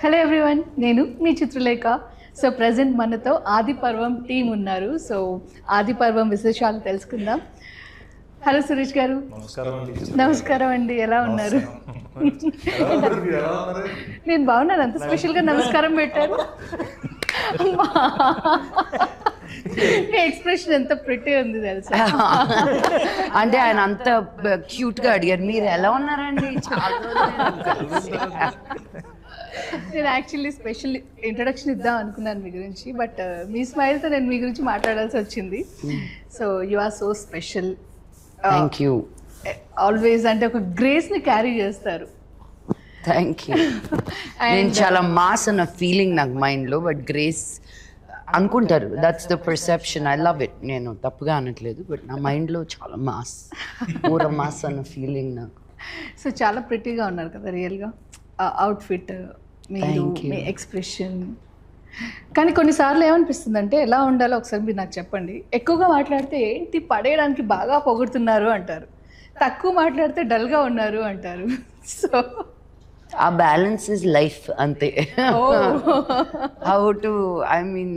Hello everyone, నేను మీ Chitralekha. So present మనతో ఆది పర్వం టీం ఉన్నారు. సో ఆది పర్వం విశేషాలు తెలుసుకుందాం. హలో సురేష్ గారు. నమస్కారం అండి, ఎలా ఉన్నారు? నేను బాగున్నాను. అంత స్పెషల్గా నమస్కారం పెట్టారు. మీ ఎక్స్ప్రెషన్ ఎంత ప్రిటీ ఉంది తెలుసా. అంటే ఆయన అంత క్యూట్ గా అడిగారు, మీరు ఎలా ఉన్నారండి? నేను యాక్చువల్లీ స్పెషల్ ఇంట్రడక్షన్ ఇద్దాం అనుకున్నాను మీ గురించి, బట్ మీ స్మైల్తో నేను మీ గురించి మాట్లాడాల్సి వచ్చింది. So you are so special. Thank you. Always అంటే ఒక గ్రేస్ని క్యారీ చేస్తారు. Thank you. నేను చాలా మాస్ అన్న ఫీలింగ్ నాకు మైండ్లో, బట్ గ్రేస్ అనుకుంటారు. That's the perception. I love it. నేను తప్పుగా అనట్లేదు, బట్ నా మైండ్లో చాలా మాస్, పూర మాస్ అన్న ఫీలింగ్ నాకు. సో చాలా ప్రిటీగా ఉన్నారు కదా రియల్గా. అవుట్ఫిట్, మీరు, మీ ఎక్స్ప్రెషన్. కానీ కొన్నిసార్లు ఏమనిపిస్తుంది అంటే ఎలా ఉండాలో ఒకసారి మీరు నాకు చెప్పండి. ఎక్కువగా మాట్లాడితే ఏంటి పడేయడానికి బాగా పొగుడుతున్నారు అంటారు, తక్కువ మాట్లాడితే డల్గా ఉన్నారు అంటారు. సో ఆ బ్యాలెన్స్ ఇస్ లైఫ్ అంతే. హౌ టు ఐ మీన్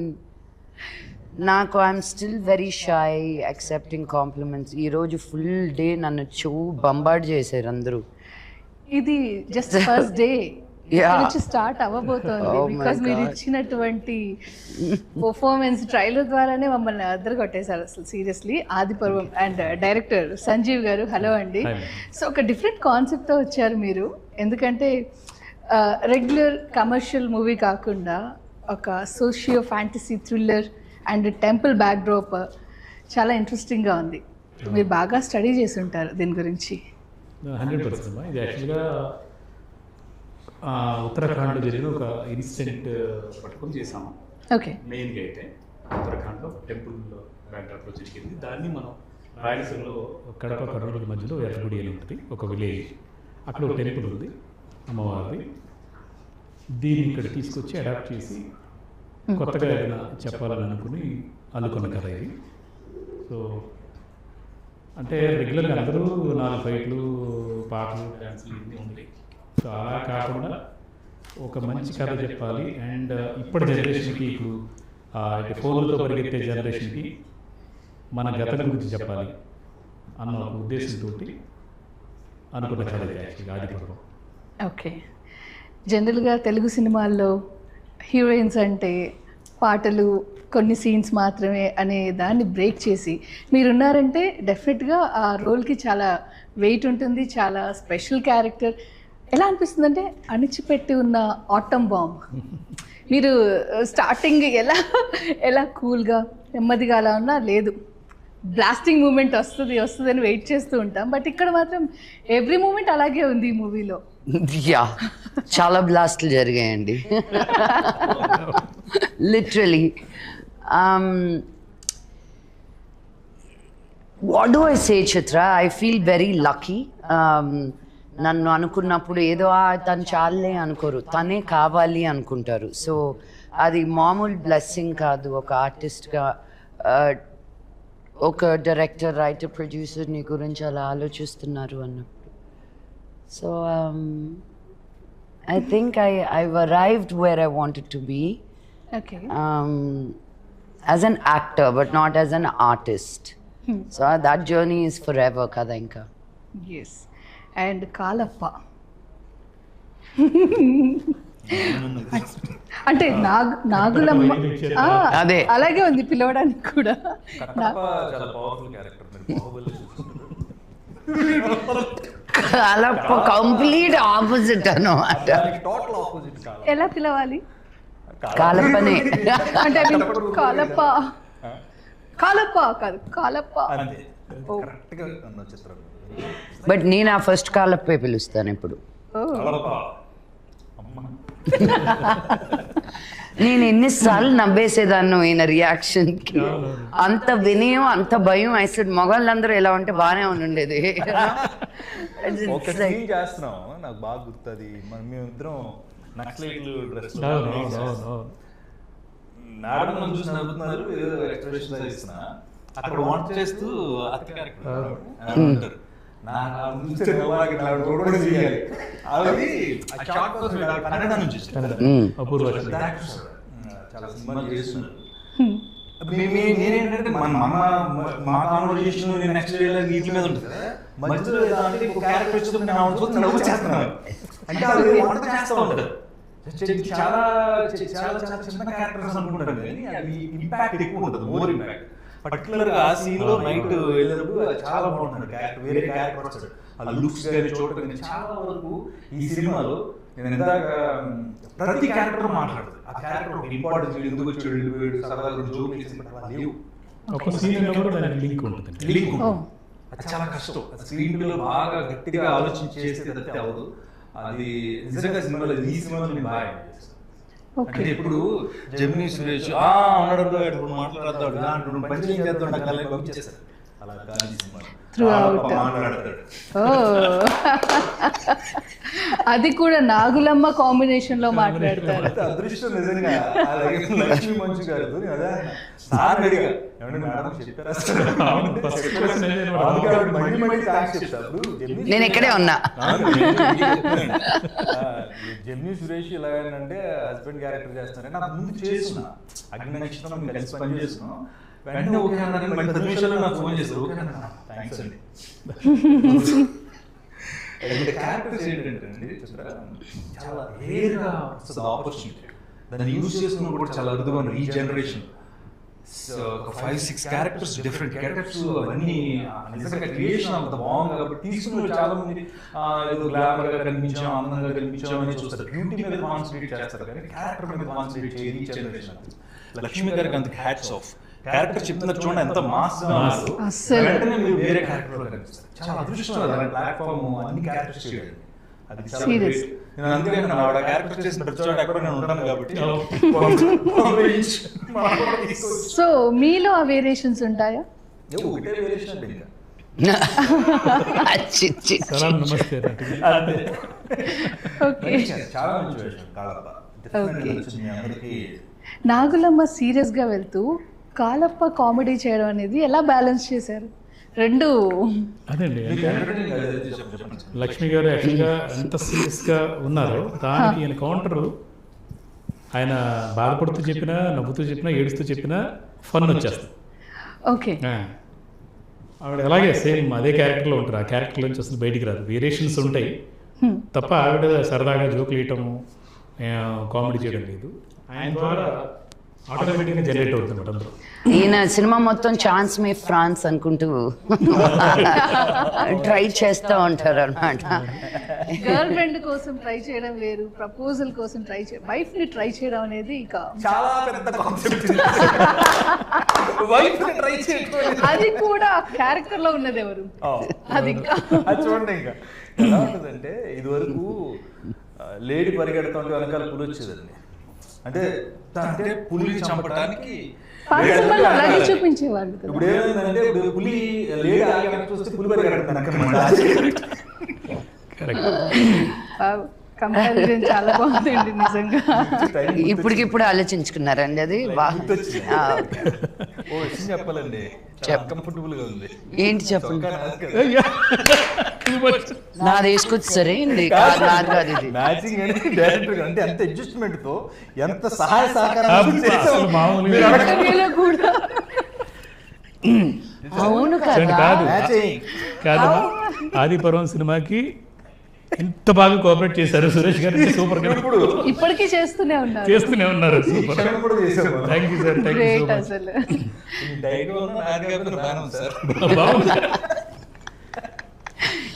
నాకు I'm still very shy accepting compliments. ఈరోజు ఫుల్ డే నన్ను బంబార్డ్ చేశారు అందరూ. ఇది జస్ట్ ఫస్ట్ డే నుంచి స్టార్ట్ అవ్వబోతోంది. బికాజ్ మీరు ఇచ్చినటువంటి పర్ఫార్మెన్స్ ట్రైలర్ ద్వారానే మమ్మల్ని అద్దరు కొట్టేశారు అసలు సీరియస్లీ. ఆది పర్వం అండ్ డైరెక్టర్ సంజీవ్ గారు, హలో అండి. సో ఒక డిఫరెంట్ కాన్సెప్ట్తో వచ్చారు మీరు. ఎందుకంటే రెగ్యులర్ కమర్షియల్ మూవీ కాకుండా ఒక socio fantasy thriller and temple backdrop చాలా ఇంట్రెస్టింగ్గా ఉంది. మీరు బాగా స్టడీ చేసి ఉంటారు దీని గురించి. 100%. ఇది యాక్చువల్గా ఉత్తరాఖండ్లో జరిగిన ఒక ఇన్సిడెంట్ పట్టుకొని చేసాము. ఓకే. మెయిన్గా అయితే ఉత్తరాఖండ్లో టెంపుల్ బ్యాక్డ్రాప్లో జరిగింది. దాన్ని మనం రాయలసీమలో కడప కర్నూలు మధ్యలో ఎర్రగుడి అని ఉంటుంది, ఒక విలేజ్. అక్కడ ఒక టెంపుల్ ఉంది అమ్మవారిది. దీన్ని ఇక్కడ తీసుకొచ్చి అడాప్ట్ చేసి కొత్తగా ఏదైనా చెప్పాలని అనుకుని అల్లుకున్న కథ ఇది. సో అంటే రెగ్యులర్గా అందరూ 4 ఫైట్లు, పాటలు, డ్యాన్సులు ఇవన్నీ ఉంటాయి. సో అలా కాకుండా ఒక మంచి కథ చెప్పాలి. అండ్ ఇప్పటి జనరేషన్కి, ఇప్పుడు ఫోన్లతో పరిగెత్తే జనరేషన్కి మన గతం గురించి చెప్పాలి అన్న ఒక ఉద్దేశంతో అనుకున్న కథ ఇది యాక్చువల్గా ఆది పర్వం. ఓకే. జనరల్గా తెలుగు సినిమాల్లో హీరోయిన్స్ అంటే పాటలు, కొన్ని సీన్స్ మాత్రమే అనే దాన్ని బ్రేక్ చేసి మీరున్నారంటే డెఫినెట్గా ఆ రోల్కి చాలా వెయిట్ ఉంటుంది, చాలా స్పెషల్ క్యారెక్టర్. ఎలా అనిపిస్తుందంటే అణిచిపెట్టి ఉన్న ఆటమ్ బాంబ్ మీరు స్టార్టింగ్ ఎలా కూల్గా నెమ్మదిగా అలా ఉన్నా లేదు, బ్లాస్టింగ్ మూమెంట్ వస్తుంది అని వెయిట్ చేస్తూ ఉంటాం. బట్ ఇక్కడ మాత్రం ఎవ్రీ మూమెంట్ అలాగే ఉంది ఈ మూవీలో. యా, చాలా బ్లాస్ట్లు జరిగాయండి literally. What do I say Chitra, I feel very lucky. నన్ను అనుకున్నప్పుడు ఏదో తను చాలే అనుకోరు, తనే కావాలి అనుకుంటారు. సో అది మామూలు బ్లెస్సింగ్ కాదు. ఒక ఆర్టిస్ట్గా, ఒక డైరెక్టర్, రైటర్, ప్రొడ్యూసర్ నీ గురించి అలా ఆలోచిస్తున్నారు అన్నప్పుడు. So I think I've arrived where I wanted to be. Okay. As an actor, but not as an artist. So that journey is forever, kada inka. Yes. And Kalappa. అంటే నాగులమ్మ అదే అలాగే ఉంది పిలవడానికి కూడా. కాలప్ప కంప్లీట్ ఆపోజిట్ అన్నమాట. ఎలా పిలవాలి? కాలప్పనే అంటే కాలప్ప కాదు, కాలప్ప. బట్ నేను ఆ ఫస్ట్ కాలప్పే పిలుస్తాను ఇప్పుడు. నేను ఎన్నిసార్లు నవ్వేసేదాన్ని ఈయన రియాక్షన్కి. అంత వినయం, అంత భయం. అసలు మగవాళ్ళందరూ ఎలా ఉంటే బాగానే ఉండేది. చేస్తున్నాం నాకు బాగా గుర్తుంది. మేమిద్దరం నక్సలైట్లు డ్రెస్ నాడమని చూసి నవ్వుతున్నారు, ఏదో ఎక్స్ప్రెషన్ ఇస్తున్నా. అక్కడ వంట చేస్తూ అత్త క్యారెక్టర్ అపూర్వ చాలా సినిమాలు చేస్తున్నారు. నేనేంటంటే మా కాన్వర్జేషన్ నెక్స్ట్ వీటి మీద ఉంటుంది కదా, మధ్యలో ఏదంటే ఒక క్యారెక్టర్ వచ్చింది నేను ఆవిడ చూసి నవ్వు చేస్తున్నాను అంటే అది వంట చేస్తూ ఉంటారు. చాలా చాలా చాలా చిన్న క్యారెక్టర్స్ అనుకుంటారు కానీ అవి ఇంపాక్ట్ ఎక్కువ ఉంటుంది, మోర్ ఇంపాక్ట్. పర్టికులర్ గా ఆ సీన్ లో నైట్ వెళ్ళేటప్పుడు చాలా బాగుంటుంది క్యారెక్టర్, వేరే క్యారెక్టర్ వస్తాడు, ఆ లుక్స్ కానీ చూడటం చాలా వరకు ఈ సినిమాలో నేను ఇందాక ప్రతి క్యారెక్టర్ మాట్లాడుతుంది. ఆ క్యారెక్టర్ ఇంపార్టెన్స్ ఎందుకు వచ్చాడు సరదాగా జోక్ లేవు, ఒక సీన్ కూడా దానికి లింక్ ఉంటుంది. లింక్ అది చాలా కష్టం. స్క్రీన్ లో బాగా గట్టిగా ఆలోచించి చేసేది అవ్వదు. అది నిజంగా సినిమాలో ఈ సినిమాలో నేను బాగా అంటే ఇప్పుడు జెమినీ సురేష్ ఉన్నాడు ఇప్పుడు మాట్లాడతాడు అంటాడు, పంచం చేస్తాడు పంపించేస్తారు. అలా కానీ మాట్లాడతాడు. అది కూడా నాగులమ్మ కాంబినేషన్ లో మాట్లాడతారు. అదృష్టం నిజంగా. లక్ష్మీ మంచు గారు అదే సార్ అడిగా మేడం చెప్పారా, మళ్ళీ మళ్ళీ థాంక్స్ చెప్తారు. నేను ఇక్కడే ఉన్నా. జెమినీ సురేష్ ఎలాగంటే హస్బెండ్ క్యారెక్టర్ చేస్తారని నాకు ముందు చేస్తున్నా, అగ్ని నక్షత్రం కలిసి పని చేస్తున్నాం. వెంటనే ఓకే అన్నారని మళ్ళీ 10 నిమిషాల్లో నాకు ఫోన్ చేస్తారు, ఓకే అన్న థ్యాంక్స్ అండి. క్యారెక్టర్స్ ఏంటంటే చాలా రేర్గా వస్తుంది ఆపర్చునిటీ, దాన్ని యూజ్ చేసుకున్నప్పుడు కూడా చాలా అరుదుగా ఉన్నారు ఈ జనరేషన్. ఒక 5-6 క్యారెక్టర్స్ డిఫరెంట్ క్యారెక్టర్స్ అవన్నీ నిజంగా క్రియేషన్ అంత బాగుంది కాబట్టి తీసుకున్న చాలా మంది ఏదో గ్లామర్ గా కనిపించాం, ఆనందంగా కనిపించాం అని చూస్తారు, బ్యూటీ మీద కాన్సన్ట్రేట్ చేస్తారు కానీ క్యారెక్టర్ మీద కాన్సన్ట్రేట్ చేయదు ఈ జనరేషన్. లక్ష్మి గారికి అంత హ్యాట్స్ ఆఫ్. క్యారెక్టర్ చెప్తున్నారు చూడండి ఎంత మాస్ గా ఉన్నారు, వెంటనే మీరు వేరే క్యారెక్టర్ లో కనిపిస్తారు. చాలా అదృష్టం అది ప్లాట్ఫామ్ అన్ని క్యారెక్టర్స్ చేయడం. అది చాలా గ్రేట్. నేను అందుకే ఆవిడ క్యారెక్టర్ చేసిన ప్రతి చోట ఎక్కడ నేను ఉంటాను కాబట్టి. సో మీలో ఆ వేరియేషన్స్ ఉంటాయా? ఒకటే వేరియేషన్ అంటే ఇంకా నమస్తే. ఓకే, చాలా మంచి వేషం కాళప్ప. అందరికీ నాగులమ్మ సీరియస్ గా వెళ్తూ కాళప్ప కామెడీ చేయడం అనేది ఎలా బ్యాలెన్స్ చేశారు రెండు? అదండి లక్ష్మి గారు యాక్చువల్గా ఎంత సీరియస్గా ఉన్నారో దానికి ఈయన కౌంటరు, ఆయన బాధపడుతూ చెప్పినా, నవ్వుతూ చెప్పినా, ఏడుస్తూ చెప్పినా ఫన్ వచ్చేస్తుంది. ఓకే, ఆవిడ అలాగే సేమ్ అదే క్యారెక్టర్లో ఉంటారు. ఆ క్యారెక్టర్ నుంచి అసలు బయటికి రాదు, వేరియేషన్స్ ఉంటాయి తప్ప ఆవిడ సరదాగా జోకులు వేయటం, కామెడీ చేయడం లేదు. ఆయన ద్వారా ఆటోమేటిక్గా జనరేట్ అవుతుంది అందరూ. ఈయన సినిమా మొత్తం ఛాన్స్ మే ఫ్రాన్స్ అనుకుంటూ ట్రై చేస్తూ ఉంటారు అనమాట. గర్ల్ ఫ్రెండ్ కోసం ట్రై చేయడం వేరు, ప్రపోజల్ కోసం ట్రై చేయడం, వైఫ్ ని ట్రై చేయడం అనేది ఇక చాలా పెద్ద కాన్సెప్ట్. వైఫ్ ని ట్రై చేయడం అది కూడా క్యారెక్టర్ లో ఉన్నది ఎవరు? అది ఇంకా అది చూడండి. ఇంకా ఎలా ఉంటుందంటే ఇది వరకు లేడీ పరిగెడుతుంటే వెనకాల పులి వచ్చేదండి. అంటే అంటే పులిని చంపడానికి అలాగే చూపించేవాళ్ళు. ఇప్పుడు ఏమైందంటే ఇప్పుడు పులి లేడీ ఆగి వెనక్కి చూస్తే పులి పరిగెడుతుంది. కంపారిజన్ చాలా బాగుందండి నిజంగా. ఇప్పటికిప్పుడు ఆలోచించుకున్నారండి అది. ఓ విషయం చెప్పాలండి, కంఫర్టబుల్ గా ఉంది. ఏంటి చెప్పండి? నాది వేసుకొచ్చి సరే మ్యాచింగ్ అనేది డైరెక్టర్ అంటే ఎంత అడ్జస్ట్మెంట్ తో ఎంత సహాయ సహకారం. అవును కాదు, ఆదిపర్వం సినిమాకి ఎంత బాగా కోఆపరేట్ చేశారు సురేష్ గారు, సూపర్ గా ఇప్పటికీ చేస్తూనే ఉన్నారు. Super, thank you sir, thank you అసలు.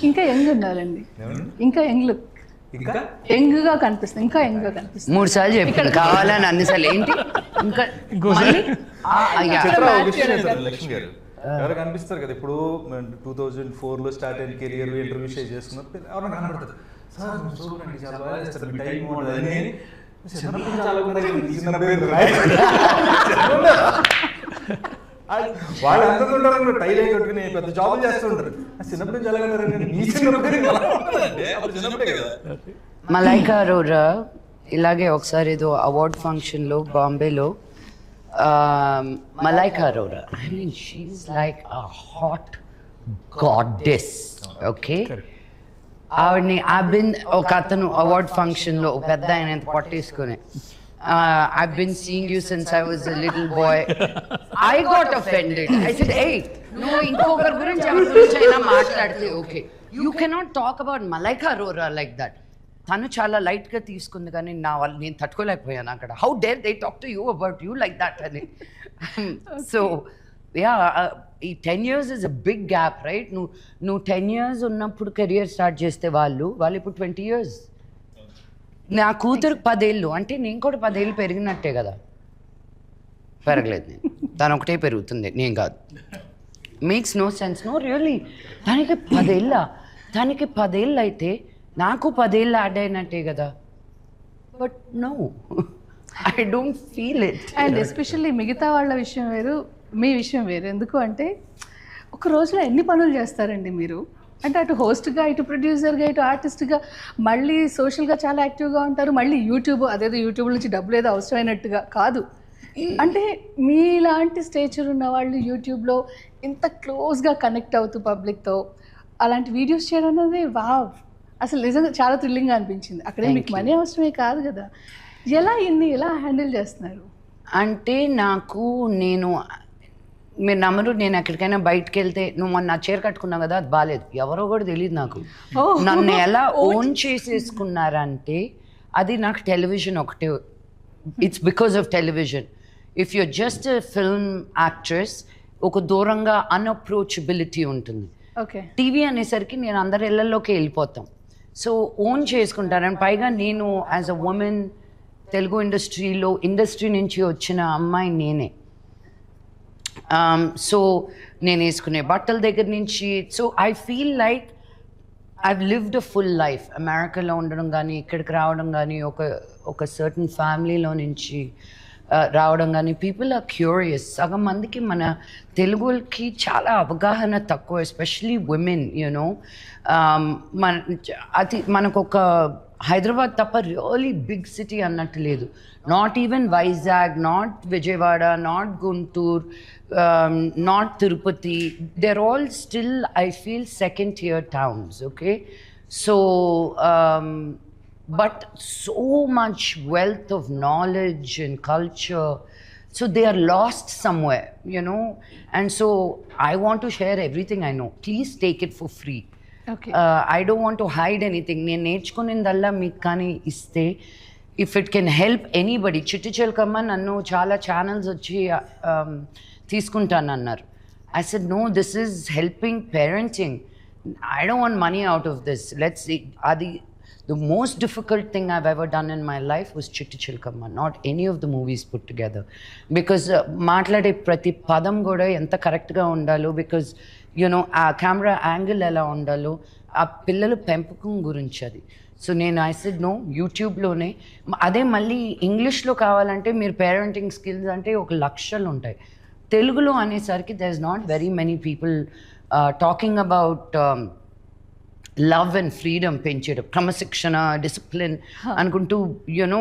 ఇంకా యంగ్ ఉన్నారండి, ఇంకా యంగ్ లుక్, యంగ్ గా కనిపిస్తుంది, ఇంకా యంగ్ గా కనిపిస్తుంది. 3 సార్లు చెప్పాను కావాలని, అన్నిసార్లు ఏంటి ఇంకా ఇంకోసారి లక్ష్మి గారు ఎవరు కనిపిస్తారు కదా. ఇప్పుడు 2004లో స్టార్ట్ అయిన కెరియర్ ఇంటర్వ్యూ షేర్ చేసుకున్నప్పుడు ఎవరైనా కనబడతారు, సార్ చూడండి చాలా బాగా చేస్తారు, మీ టైం అని. వాళ్ళు ఎంత ఉంటారు, టైల్ అయి కట్టుకుని పెద్ద జాబులు చేస్తుంటారు. చిన్నప్పుడు నుంచి ఎలాగంటే కదా. మలైకా అరోరా ఇలాగే ఒకసారి ఏదో అవార్డ్ ఫంక్షన్లో బాంబేలో Malaika Arora, I mean she is like a hot goddess. Okay, ఆవిడని ఒక అతను అవార్డ్ ఫంక్షన్లో ఒక పెద్ద ఆయన ఎంత పట్టేసుకుని I've been seeing you since I was a little boy. I got offended. I said, hey, no, ఇంకొకరి గురించి ఎవరి గురించి అయినా మాట్లాడితే okay, you cannot talk about Malaika Arora like that. తను చాలా లైట్గా తీసుకుంది, కానీ నేను తట్టుకోలేకపోయాను అక్కడ. How dare they talk to you about you like that అని. సో యా, ఈ 10 years is a big gap, right? నువ్వు 10 years ఉన్నప్పుడు కెరియర్ స్టార్ట్ చేస్తే వాళ్ళు ఇప్పుడు 20 years. నా కూతురు 10 ఏళ్ళు అంటే నేను కూడా 10 ఏళ్ళు పెరిగినట్టే కదా. పెరగలేదు నేను, తను ఒకటే పెరుగుతుంది, నేను కాదు. Makes no sense. No really, దానికి 10 ఏళ్ళ, దానికి 10 ఏళ్ళు అయితే నాకు 10 ఏళ్ళు యాడ్ అయినట్టే కదా. But no, I don't feel it. And especially మిగతా వాళ్ళ విషయం వేరు, మీ విషయం వేరు. ఎందుకు అంటే ఒక రోజులో ఎన్ని పనులు చేస్తారండి మీరు? అంటే అటు హోస్ట్గా, ఇటు ప్రొడ్యూసర్గా, ఇటు ఆర్టిస్ట్గా, మళ్ళీ సోషల్గా చాలా యాక్టివ్గా ఉంటారు. మళ్ళీ యూట్యూబ్, అదేదో యూట్యూబ్ నుంచి డబ్బులు ఏదో అవసరమైనట్టుగా కాదు. అంటే మీలాంటి స్టేచర్ ఉన్న వాళ్ళు యూట్యూబ్లో ఇంత క్లోజ్గా కనెక్ట్ అవుతూ పబ్లిక్తో అలాంటి వీడియోస్ చేయడం అనేది వావ్, అసలు నిజంగా చాలా థ్రిల్లింగ్గా అనిపించింది. అక్కడే మీకు మనీ అవసరమే కాదు కదా. ఎలా హ్యాండిల్ చేస్తున్నారు? అంటే మీరు నమ్మరు, నేను ఎక్కడికైనా బయటకు వెళ్తే, నువ్వు మొన్న చీర కట్టుకున్నావు కదా, అది బాగాలేదు, ఎవరో కూడా తెలియదు నాకు. నన్ను ఎలా ఓన్ చేసేసుకున్నారంటే అది నాకు టెలివిజన్ ఒకటే. It's because of television. If you're just film actress, ఒక దూరంగా అన్అప్రోచబిలిటీ ఉంటుంది. ఓకే, టీవీ అనేసరికి నేను అందరి ఇళ్లలోకి వెళ్ళిపోతాం. సో ఓన్ చేసుకుంటాను. పైగా నేను as a women Telugu industry నుంచి వచ్చిన అమ్మాయి నేనే. సో నేను వేసుకునే బట్టల దగ్గర నుంచి, so I feel like I've lived a full life. అమెరికాలో ఉండడం కానీ, ఇక్కడికి రావడం కానీ, ఒక సర్టన్ ఫ్యామిలీలో నుంచి రావడం కానీ, పీపుల్ ఆర్ క్యూరియస్. సగం మందికి మన తెలుగుకి చాలా అవగాహన తక్కువ, ఎస్పెషలీ ఉమెన్. యూనో, మనకొక హైదరాబాద్ తప్ప రియలీ బిగ్ సిటీ అన్నట్టు లేదు. Not even Vizag, not Vijayawada, not Guntur, not Tirupati. they're all still, I feel, second tier towns. Okay, so but so much wealth of knowledge and culture, so they are lost somewhere, you know. And so I want to share everything I know. Please take it for free. Okay, I don't want to hide anything. నేను నేర్చుకునేదల్లా మీకు కానీ ఇస్తే, if it can help anybody. చిట్టి చిలకమ్మ నన్ను చాలా channels వచ్చి తీసుకుంటానన్నారు. I said, no, this is helping parenting. I don't want money out of this. Let's see. The most difficult thing I've ever done in my life was Chitti Chilkamma, not any of the movies put together. Because మాట్లాడే ప్రతి పదం కూడా ఎంత కరెక్ట్గా ఉండాలో, because you know ఆ camera angle ఎలా ఉండాలో, ఆ పిల్లల పెంపకం గురించి అది. సో ఐ సెడ్ నో, యూట్యూబ్లోనే. అదే మళ్ళీ ఇంగ్లీష్లో కావాలంటే మీరు పేరెంటింగ్ స్కిల్స్ అంటే 1 లక్షలు ఉంటాయి. తెలుగులో అనేసరికి there is not very many people talking about love and freedom పెంచడం, క్రమశిక్షణ, డిసిప్లిన్ అనుకుంటూ యూనో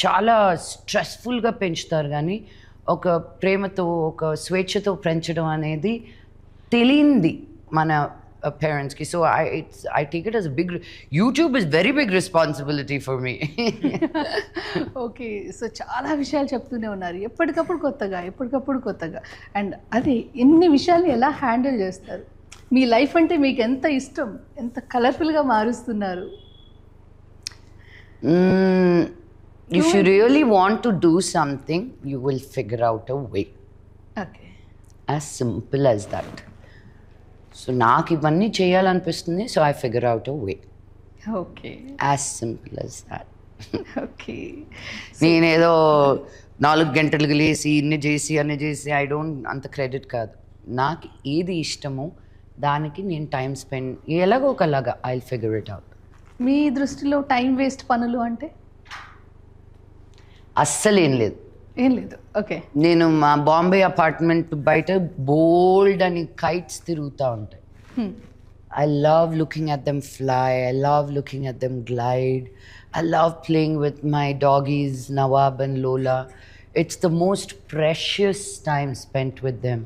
చాలా స్ట్రెస్ఫుల్గా పెంచుతారు. కానీ ఒక ప్రేమతో, ఒక స్వేచ్ఛతో పెంచడం అనేది తెలియంది మన పేరెంట్స్కి. So I take it as a big, YouTube is very big responsibility for me. Okay. So చాలా విషయాలు చెప్తూనే ఉన్నారు, ఎప్పటికప్పుడు కొత్తగా. అండ్ అది ఇన్ని విషయాలు ఎలా హ్యాండిల్ చేస్తారు? మీ లైఫ్ అంటే మీకు ఎంత ఇష్టం, ఎంత కలర్ఫుల్గా మారుస్తున్నారు? If you really want to do something, you will figure out a way. Okay. As simple as that. So నాకు ఇవన్నీ చేయాలనిపిస్తుంది, so I figure out a way. Okay. As simple as that. Okay. నేనేదో 4 గంటలకు లేసి ఇన్ని చేసి I don't, అంత credit కాదు. నాకు ఏది ఇష్టమో దానికి నేను టైం స్పెండ్ ఎలాగో ఒకలాగా I will figure it out. మీ దృష్టిలో టైం వేస్ట్ పనులు అంటే? అస్సలు ఏం లేదు. ఓకే. నేను మా బాంబే అపార్ట్మెంట్ బయట బోల్డ్ అని కైట్స్ తిరుగుతూ ఉంటాయి. I love looking at them fly. I love looking at them glide. I love playing with my doggies, Nawab and Lola. It's the most precious time spent with them.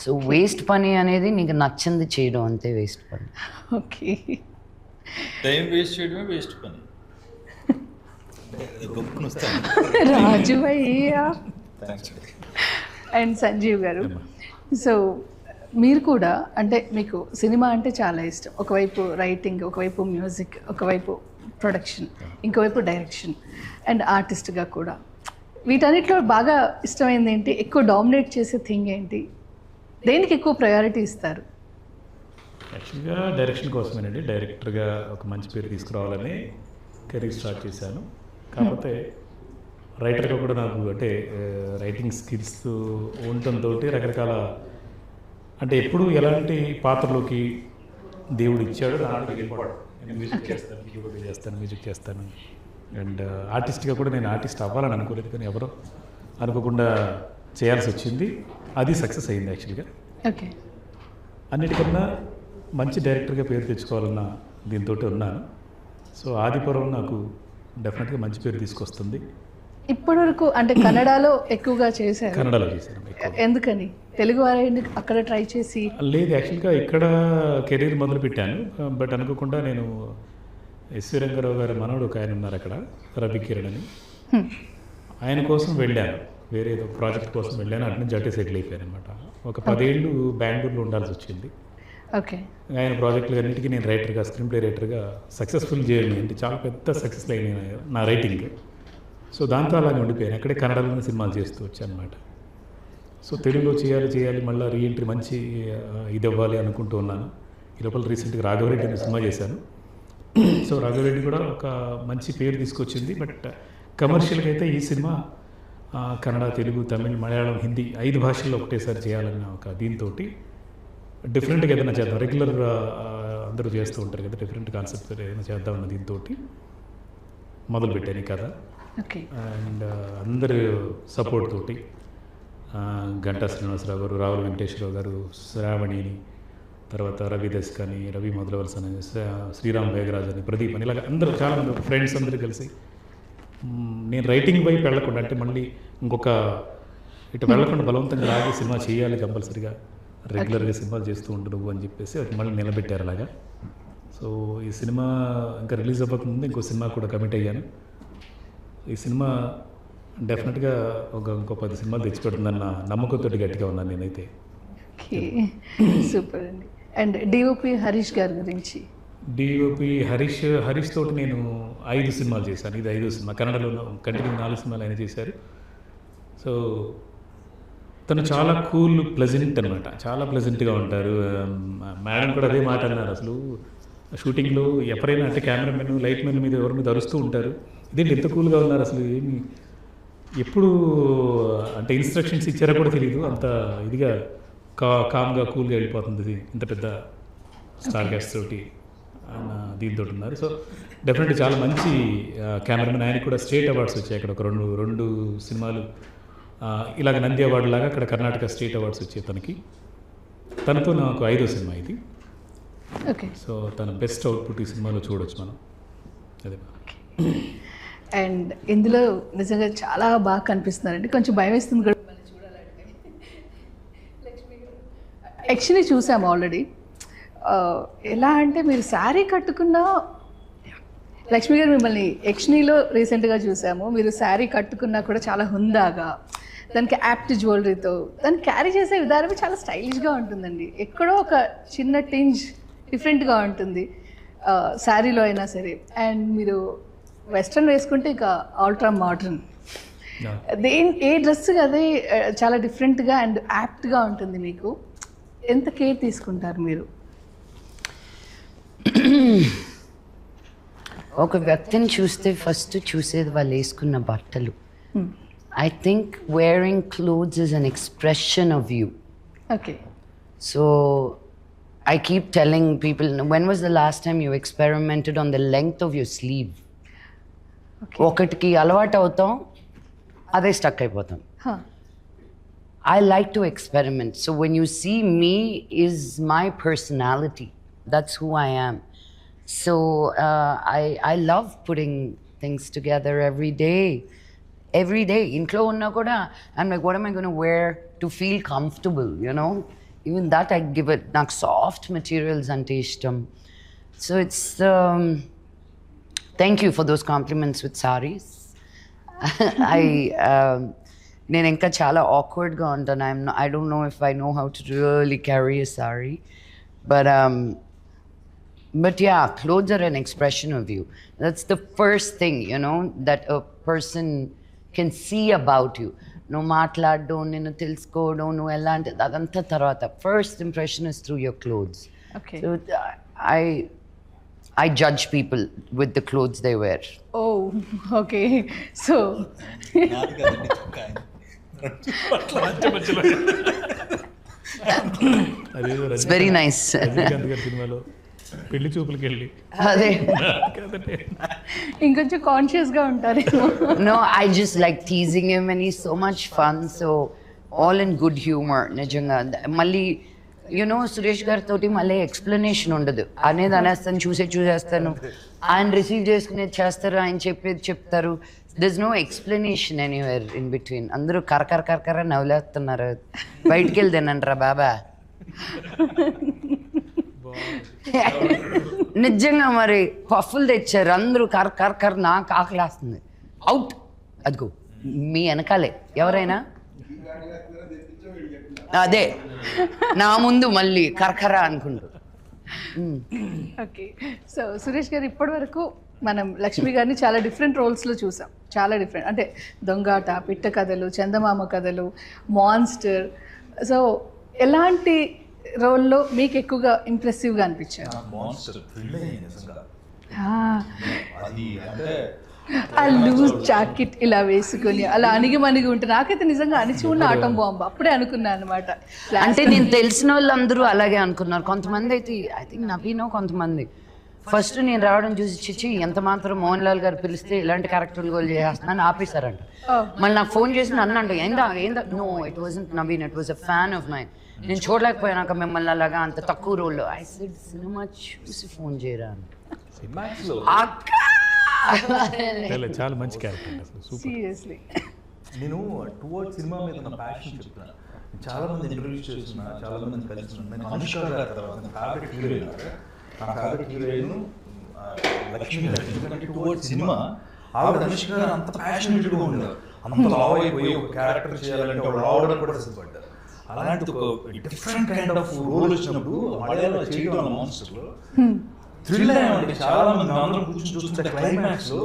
So waste పని అనేది నీకు నచ్చింది చేయడం అంతే waste పని. Okay. Time waste చేయడమే waste పని. గొప్పను వస్తాను. రాజు అయ్యా అండ్ సంజీవ్ గారు, సో మీరు కూడా అంటే మీకు సినిమా అంటే చాలా ఇష్టం. ఒకవైపు రైటింగ్, ఒకవైపు మ్యూజిక్, ఒకవైపు ప్రొడక్షన్, ఇంకోవైపు డైరెక్షన్ అండ్ ఆర్టిస్ట్గా కూడా. వీటన్నిటిలో బాగా ఇష్టమైంది ఏంటి? ఎక్కువ డామినేట్ చేసే థింగ్ ఏంటి? దేనికి ఎక్కువ ప్రయారిటీ ఇస్తారు? యాక్చువల్గా డైరెక్షన్ కోసమేనండి. డైరెక్టర్గా ఒక మంచి పేరు తీసుకురావాలని కెరీర్ స్టార్ట్ చేశాను. కాకపోతే రైటర్గా కూడా నాకు అంటే రైటింగ్ స్కిల్స్ ఉండటంతో రకరకాల అంటే ఎప్పుడు ఎలాంటి పాత్రలోకి దేవుడు ఇచ్చాడో దాంట్లో వెళ్ళిపోవడం. నేను మ్యూజిక్ చేస్తాను, కీబోర్డ్ చేస్తాను, మ్యూజిక్ చేస్తాను. అండ్ ఆర్టిస్ట్గా కూడా నేను ఆర్టిస్ట్ అవ్వాలని అనుకోలేదు, కానీ ఎవరో అనుకోకుండా చేయాల్సి వచ్చింది. అది సక్సెస్ అయింది యాక్చువల్గా. ఓకే. అన్నిటికన్నా మంచి డైరెక్టర్గా పేరు తెచ్చుకోవాలన్న దీంతో ఉన్నాను. సో ఆదిపురం నాకు డెఫినెట్గా మంచి పేరు తీసుకొస్తుంది. ఇప్పటివరకు అంటే కన్నడలో ఎక్కువగా చేశారు. కన్నడలో చేశాను. ఎందుకని తెలుగు వారిని అక్కడ ట్రై చేసి? లేదు, యాక్చువల్గా ఇక్కడ కెరీర్ మొదలు పెట్టాను. బట్ అనుకోకుండా నేను ఎస్వి రంగారావు గారి మనవడు ఒక ఆయన ఉన్నారు అక్కడ, రవి కిరణ్ అని. ఆయన కోసం వెళ్ళాను, వేరే ఏదో ప్రాజెక్ట్ కోసం వెళ్ళాను. అటు నుంచి అటే సెటిల్ అయిపోయాను అనమాట. ఒక 10 ఏళ్ళు బెంగళూరులో ఉండాల్సి వచ్చింది. ఓకే. ఆయన ప్రాజెక్టులు అన్నిటికీ నేను రైటర్గా, స్క్రీన్ ప్లే రైటర్గా సక్సెస్ఫుల్ చేయండి అంటే చాలా పెద్ద సక్సెస్ అయినాయి నా రైటింగ్. సో దాంతో అలాగే ఉండిపోయాను. అక్కడే కన్నడలోనే సినిమాలు చేస్తూ వచ్చాను అనమాట. సో తెలుగులో చేయాలి మళ్ళీ రీఎంట్రీ మంచి ఇది అవ్వాలి అనుకుంటూ ఉన్నాను. ఈ లోపల రీసెంట్గా రాఘవరెడ్డి అనే సినిమా చేశాను. సో రాఘవరెడ్డి కూడా ఒక మంచి పేరు తీసుకొచ్చింది. బట్ కమర్షియల్గా అయితే ఈ సినిమా కన్నడ, తెలుగు, తమిళ్, మలయాళం, హిందీ 5 భాషల్లో ఒకటేసారి చేయాలన్న ఒక దీంతో డిఫరెంట్గా ఏదైనా చేద్దాం. రెగ్యులర్ అందరూ చేస్తూ ఉంటారు కదా, డిఫరెంట్ కాన్సెప్ట్ ఏదైనా చేద్దామన్న దీంతో మొదలుపెట్టాను ఈ కథ. ఓకే. అండ్ అందరి సపోర్ట్ తోటి గంటా శ్రీనివాసరావు గారు, రావుల వెంకటేశ్వరరావు గారు, శ్రావణిని, తర్వాత రవి దస్కాని, రవి మొదలవలస అని, శ్రీరామ్ వేగరాజ్ అని, ప్రదీప్ అని, ఇలాగ అందరూ చాలామంది ఫ్రెండ్స్ అందరూ కలిసి నేను రైటింగ్ వైపు వెళ్ళకుండా అంటే మళ్ళీ ఇంకొక ఇటు వెళ్ళకుండా బలవంతంగా లాగే సినిమా చేయాలి కంపల్సరీగా, రెగ్యులర్గా సినిమాలు చేస్తూ ఉండడు అని చెప్పేసి అది మళ్ళీ నిలబెట్టారు అలాగా. సో ఈ సినిమా ఇంకా రిలీజ్ అవ్వకముందు ఇంకో సినిమా కూడా కమిట్ అయ్యాను. ఈ సినిమా డెఫినెట్గా ఇంకో 10 సినిమాలు తెచ్చిపెడుతుందన్న నమ్మకంతో గట్టిగా ఉన్నాను నేనైతే. ఓకే, సూపర్ అండి. అండ్ డిఓపి హరీష్ గారి గురించి? డిఓపి హరీష్ తోటి నేను 5 సినిమాలు చేశాను. ఇది 5వ సినిమా. కన్నడలో కంటిన్యూ 4 సినిమాలు ఆయన చేశారు. సో తను చాలా కూల్, ప్లెజెంట్ అనమాట. చాలా ప్లెజెంట్గా ఉంటారు. మేడం కూడా అదే మాట అన్నారు. అసలు షూటింగ్లో ఎవరైనా అంటే కెమెరామెన్, లైట్ మెన్ మీద ఎవరి మీద అరుస్తూ ఉంటారు, ఇదేంటి ఎంత కూల్గా ఉన్నారు అసలు, ఏమి ఎప్పుడు అంటే ఇన్స్ట్రక్షన్స్ ఇచ్చారో కూడా తెలియదు, అంత ఇదిగా కామ్గా కూల్గా వెళ్ళిపోతుంది ఇంత పెద్ద స్టార్ గ్యాస్ తోటి ఆయన దీంతో ఉన్నారు. సో డెఫినెట్లీ చాలా మంచి కెమెరామెన్. ఆయన కూడా స్టేట్ అవార్డ్స్ వచ్చాయి అక్కడ, ఒక రెండు సినిమాలు ఇలాగ నంది అవార్డు లాగా అక్కడ కర్ణాటక స్టేట్ అవార్డ్స్ వచ్చాయి తనకి. తనతో నాకు 5వ సినిమా ఇది. ఓకే. సో తన బెస్ట్ అవుట్పుట్ ఈ సినిమాలో చూడొచ్చు మనం. అదే. అండ్ ఇందులో నిజంగా చాలా బాగా కనిపిస్తున్నారండి. కొంచెం భయం వేస్తుంది కూడా చూడాలంటే. యక్షిని చూసాము ఆల్రెడీ. ఎలా అంటే మీరు శారీ కట్టుకున్న లక్ష్మి గారు, మిమ్మల్ని యక్షినిలో రీసెంట్గా చూసాము. మీరు శారీ కట్టుకున్నా కూడా చాలా హుందాగా, దానికి యాప్ట్ జ్యువెలరీతో దాన్ని క్యారీ చేసే విధానమే చాలా స్టైలిష్గా ఉంటుందండి. ఎక్కడో ఒక చిన్న టింజ్ డిఫరెంట్గా ఉంటుంది శారీలో అయినా సరే. అండ్ మీరు వెస్ట్రన్ వేసుకుంటే ఇక అల్ట్రా మోడర్న్. ఏ డ్రెస్ అదే చాలా డిఫరెంట్గా అండ్ యాప్ట్గా ఉంటుంది. మీకు ఎంత కేర్ తీసుకుంటారు మీరు? ఒక వ్యక్తిని చూస్తే ఫస్ట్ చూసేది వాళ్ళు వేసుకున్న బట్టలు. I think wearing clothes is an expression of you. Okay. So I keep telling people, when was the last time you experimented on the length of your sleeve? ఒకటికి అలవాటు అవుతాం, అదే స్టక్ అయిపోతాం. I like to experiment. So when you see me is my personality. That's who I am. So I love putting things together every day. Every day. Intlo unna kuda I'm like, what am I going to wear to feel comfortable, you know? even that I give it, నాకు soft materials ante ishtam. So it's thank you for those compliments with sarees. నేను ఇంకా చాలా awkwardగా ఉంటాను. I don't know if I know how to really carry a saree, but yeah, clothes are an expression of you. That's the first thing, you know, that a person can see about you. No మాట్లాడడం, నిన్ను తెలుసుకోవడం, నువ్వు ఎలాంటి అదంతా తర్వాత. First impression is through your clothes. Okay. So I judge people with the clothes they wear. Oh, okay. So నాది కదండి చొక్కా ఆయన. అదేదో It's very nice. రజనీకాంత్ గారి సినిమాలో పెళ్లి చూపులకి వెళ్ళి అదే. కదండి. ఇంకొంచెం కాన్షియస్గా ఉంటారేమో. No, I just like teasing him and he's so much fun. So all in good humor. నిజంగా మళ్ళీ సురేష్ గారితో మళ్ళీ ఎక్స్ప్లెనేషన్ ఉండదు. అనేది అనేస్తాను, చూసేస్తాను, ఆయన రిసీవ్ చేసుకునేది చేస్తారు, ఆయన చెప్పేది చెప్తారు. This no explanation anywhere in between. అందరూ కరకర నవ్వులేస్తున్నారు. బయటికి వెళ్ళి తినంటారా బాబా? నిజంగా మరి పఫ్ఫులు తెచ్చారు, అందరూ కర నాకు ఆకలేస్తుంది. అవుట్. అదిగో మీ వెనకాలే ఎవరైనా అదే నా ముందు మళ్ళీ కరకర అనుకుంటూ. ఓకే. సో సురేష్ గారు, ఇప్పటి వరకు మనం లక్ష్మి గారిని చాలా డిఫరెంట్ రోల్స్లో చూసాం. చాలా డిఫరెంట్, అంటే దొంగాట, పిట్ట కథలు, చందమామ కథలు, మాన్స్టర్. సో ఎలాంటి రోల్లో మీకు ఎక్కువగా ఇంప్రెసివ్గా అనిపించారు? మాన్స్టర్ థ్రిల్ అయ్యింది నిజంగా. అది అంటే ఆ లూజ్ జాకెట్ ఇలా వేసుకొని అలా అణిగి ఉంటే నాకైతే నిజంగా అణిచి ఉన్న ఆటం బాంబు అప్పుడే అనుకున్నాను అనమాట. అంటే నేను తెలిసిన వాళ్ళందరూ అలాగే అనుకున్నారు. కొంతమంది అయితే ఐ థింక్ నవీనో కొంతమంది ఫస్ట్ నేను రావడం చూసి చిచ్చి ఎంత మాత్రం మోహన్ లాల్ గారు పిలిస్తే ఇలాంటి క్యారెక్టర్లు గోల్ చేస్తున్నాను ఆపేశారంట. మళ్ళీ నాకు ఫోన్ చేసి నన్ను అంట ఏందా no it wasn't Naveen, it was a fan of mine. నేను చూడలేకపోయాక మిమ్మల్ని అలాగా అంత తక్కువ రోల్లో. ఐ సెడ్ సినిమా చూసి ఫోన్ చేయరా అక్క. చాలా మంచి క్యారెక్టర్ అసలు, సూపర్. సీరియస్లీ నేను టువర్డ్ సినిమా మీద నా ప్యాషన్ చెప్తున్నాను. చాలా మంది ఇంటర్వ్యూస్ చేస్తున్నా, చాలా మంది కలిసి నేను అనుష్క గారి తర్వాత నా ఫేవరెట్ హీరోయిన్, నా ఫేవరెట్ హీరోయిన్ లక్ష్మి గారు. ఎందుకంటే టువర్డ్ సినిమా ఆవిడ అనుష్క గారు అంత ప్యాషనేట్గా ఉండేవారు. అంత లావ్ అయిపోయి ఒక క్యారెక్టర్ చేయాలంటే ఆవిడ రావడం కూడా సిద్ధపడ్డారు. అలాంటి ఒక డిఫరెంట్ కైండ్ ఆఫ్ రోల్ వచ్చినప్పుడు మలయాళంలో చేయడం అన్న మాన్స్టర్లో థ్రిల్ అయ్యామండి. చాలా మంది అందరం కూర్చొని చూస్తుంటే క్లైమాక్స్ లో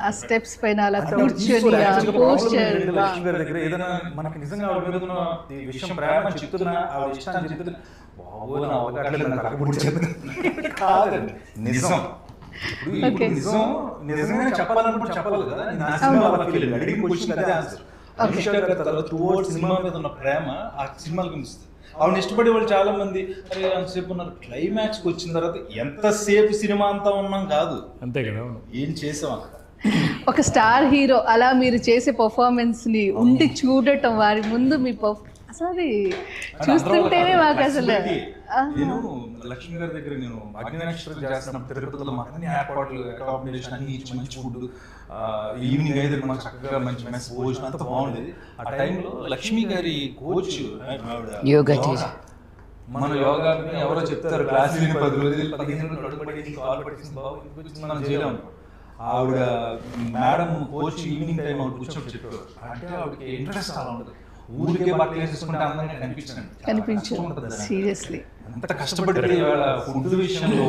ఆ స్టెప్స్ పైన అలా కూర్చొని పోస్చర్. లక్ష్మి గారి దగ్గర ఏదైనా మనకి నిజంగా ఆవిడ మీద ఉన్న ఈ విషయం ప్రేమ చెప్తున్నా, ఆవిడ ఇష్టాన్ని చెప్తున్నా, బాబోయ్ నా అవకాశం నాకు అక్కడికి చెప్తున్నా కాదండి నిజం. ఇప్పుడు నిజం నిజంగా చెప్పాలనుకుంటే చెప్పాలి కదా. నేను ఆ సినిమా అడిగిన క్వశ్చన్ అదే ఆన్సర్. అనుష్క గారి తర్వాత టువర్డ్ సినిమా మీద ఉన్న ప్రేమ ఆ సినిమాలకు కనిపిస్తుంది. ఆవిడ ఇష్టపడే వాళ్ళు చాలా మంది అరే అంతసేపు ఉన్నారు, క్లైమాక్స్కి వచ్చిన తర్వాత ఎంతసేపు సినిమా అంతా ఉన్నాం కాదు, అంతే కదా, ఏం చేసాం అక్కడ. ఒక స్టార్ హీరో అలా మీరు చేసే పర్ఫార్మెన్స్ ని ఉండి చూడటం, వారి ముందు మీ అసలు చూస్తుంటేనే మాకు అసలు. నేను లక్ష్మి గారి దగ్గర నేను అగ్నినక్షత్రం చేస్తున్న తిరుపతిలో మాకు అన్ని ఏర్పాట్లు, అకామిడేషన్ అన్ని ఇచ్చి మంచి ఫుడ్, ఈవినింగ్ అయితే మాకు చక్కగా మంచి మెస్ భోజనం అంతా బాగుండేది. ఆ టైంలో లక్ష్మి గారి కోచ్ మన యోగా ఎవరో చెప్తారు క్లాస్ 10 రోజులు 15 రోజులు అడుగుపడి కాల్ పట్టింది బాబు మనం చేయలేము. ఆవిడ మేడం కోచ్ ఈవినింగ్ టైం ఆవిడ కూర్చొని చెప్పారు. అంటే ఆవిడకి ఇంట్రెస్ట్ చాలా ఉంటుంది. ఊరికే బట్టలు వేసుకుంటే అందరికీ కనిపించండి. సీరియస్లీ అంత కష్టపడి వాళ్ళ ఫుడ్ విషయంలో,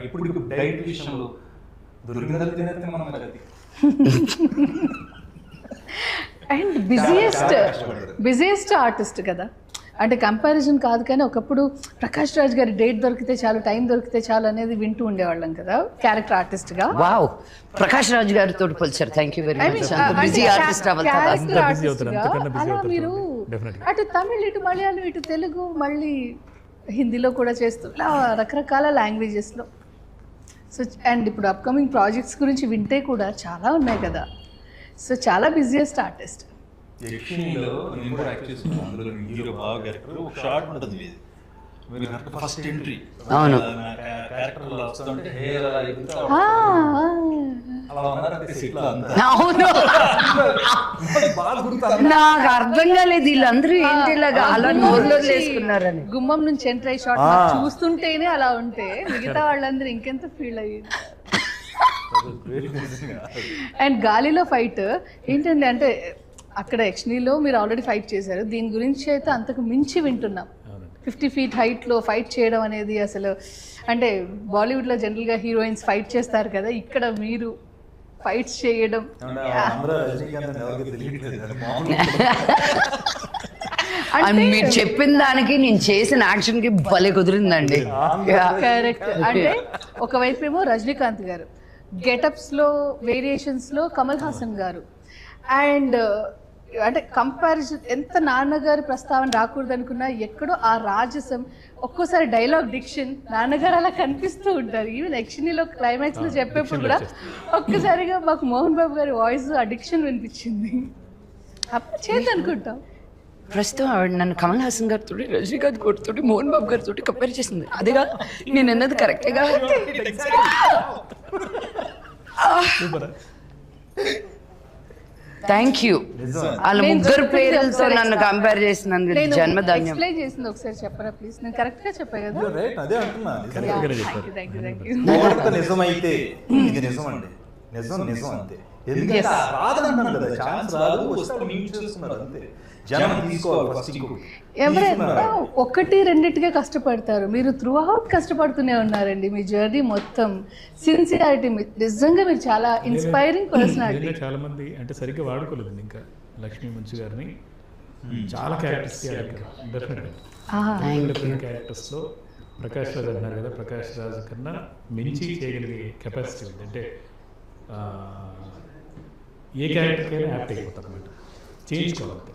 ఇప్పుడు డైట్ విషయంలో దొరికిన తినేస్తే మనం అది. అండ్ బిజియెస్ట్ ఆర్టిస్ట్ కదా, అంటే కంపారిజన్ కాదు కానీ ఒకప్పుడు ప్రకాష్ రాజ్ గారి డేట్ దొరికితే చాలు, టైం దొరికితే చాలు అనేది వింటూ ఉండేవాళ్ళం కదా క్యారెక్టర్ ఆర్టిస్ట్ గా. వావ్, ప్రకాష్ రాజ్ గారితో పోల్చారు. Thank you very much. Busy artist అలా మీరు అటు తమిళ్, ఇటు మలయాళం, ఇటు తెలుగు, మళ్ళీ హిందీలో కూడా చేస్తూ ఇలా రకరకాల లాంగ్వేజెస్లో. సో అండ్ ఇప్పుడు అప్కమింగ్ ప్రాజెక్ట్స్ గురించి వింటే కూడా చాలా ఉన్నాయి కదా. సో చాలా బిజియెస్ట్ ఆర్టిస్ట్. యక్షిణిలో నేను కూడా యాక్ట్ చేస్తున్నాను. అందులో హీరో బాగా క్యారెక్టర్ ఒక షార్ట్ ఉంటుంది ఇది. మీరు ఫస్ట్ ఎంట్రీ అవును క్యారెక్టర్ వస్తుంటే హెయిర్ అలా అలా ఉన్నారంటే సెట్ లో అంతా అవును బాగా గుర్తు నాకు అర్థం కాలేదు వీళ్ళందరూ ఏంటి ఇలాగా అలా నోర్లో వేసుకున్నారని. గుమ్మం నుంచి ఎంటర్ అయ్యి షాట్ చూస్తుంటేనే అలా ఉంటే మిగతా వాళ్ళందరూ ఇంకెంత ఫీల్ అయ్యింది. అండ్ గాలిలో ఫైట్ ఏంటండి అంటే అక్కడ యక్షిణిలో మీరు ఆల్రెడీ ఫైట్ చేశారు, దీని గురించి అయితే అంతకు మించి వింటున్నాం. 50 feet హైట్లో ఫైట్ చేయడం అనేది అసలు అంటే బాలీవుడ్లో జనరల్గా హీరోయిన్స్ ఫైట్ చేస్తారు కదా, ఇక్కడ మీరు ఫైట్స్ చేయడం మీరు చెప్పిన దానికి నేను చేసిన యాక్షన్కి భలే కుదిరిందండి. కరెక్ట్. అంటే ఒకవైపు ఏమో రజనీకాంత్ గారు, గెటప్స్లో వేరియేషన్స్లో కమల్ హాసన్ గారు, అండ్ అంటే కంపారిజన్ ఎంత నాన్నగారి ప్రస్తావన రాకూడదు అనుకున్నా ఎక్కడో ఆ రాజసం, ఒక్కోసారి డైలాగ్ డిక్షన్ నాన్నగారు అలా కనిపిస్తూ ఉంటారు. ఈవెన్ యక్షిణిలో క్లైమాక్స్లో చెప్పేప్పుడు కూడా ఒక్కసారిగా మాకు మోహన్ బాబు గారి వాయిస్ ఆ డిక్షన్ వినిపించింది. అప్పుడు చేద్దాం అనుకుంటాం. ప్రస్తుతం ఆవిడ నన్ను కమల్ హాసన్ గారితో, రజనీకాంత్ గారితో, మోహన్ బాబు గారితో కంపేర్ చేసింది. అదేగా నేను అన్నది కరెక్ట్గా. Thank you. వాళ్ళ ముగ్గురు పేర్లతో నన్ను కంపేర్ చేసినందుకు జన్మధన్యం. ఎక్స్ప్లెయిన్ చేసింది ఒకసారి చెప్పరా ప్లీజ్? నేను కరెక్ట్గా చెప్పా కదా? అదే అంటున్నా. Thank you. నిజమైతే ఇది నిజం అండి, నిజం అంతే. ఎందుకంటే రాదంటున్నాను కదా, ఛాన్స్ రాదు, వస్తే మీరు చేస్తున్నారు అంతే. జనం తీసుకోవాలి ఫస్ట్. ఎవరైనా ఒకటి రెండిటిగా కష్టపడతారు, మీరు త్రూ అవుట్ కష్టపడుతూనే ఉన్నారండి. మీ జర్నీ మొత్తం సిన్సియారిటీ, నిజంగా మీరు చాలా ఇన్స్పైరింగ్ పర్సనాలిటీ. చాలా మంది అంటే సరిగ్గా వాడుకోలేదు ఇంకా లక్ష్మీ మంచు గారిని. చాలా క్యారెక్టర్స్ డిఫరెంట్ క్యారెక్టర్స్లో ప్రకాష్ రాజ్ అన్నారు కదా, ప్రకాష్ రాజ్ కన్నా మించి చేయగలిగే కెపాసిటీ ఉంది. అంటే ఏ క్యారెక్టర్కైనా యాప్ట్ అయిపోతారు అన్నమాట, చేయించుకోవాలి.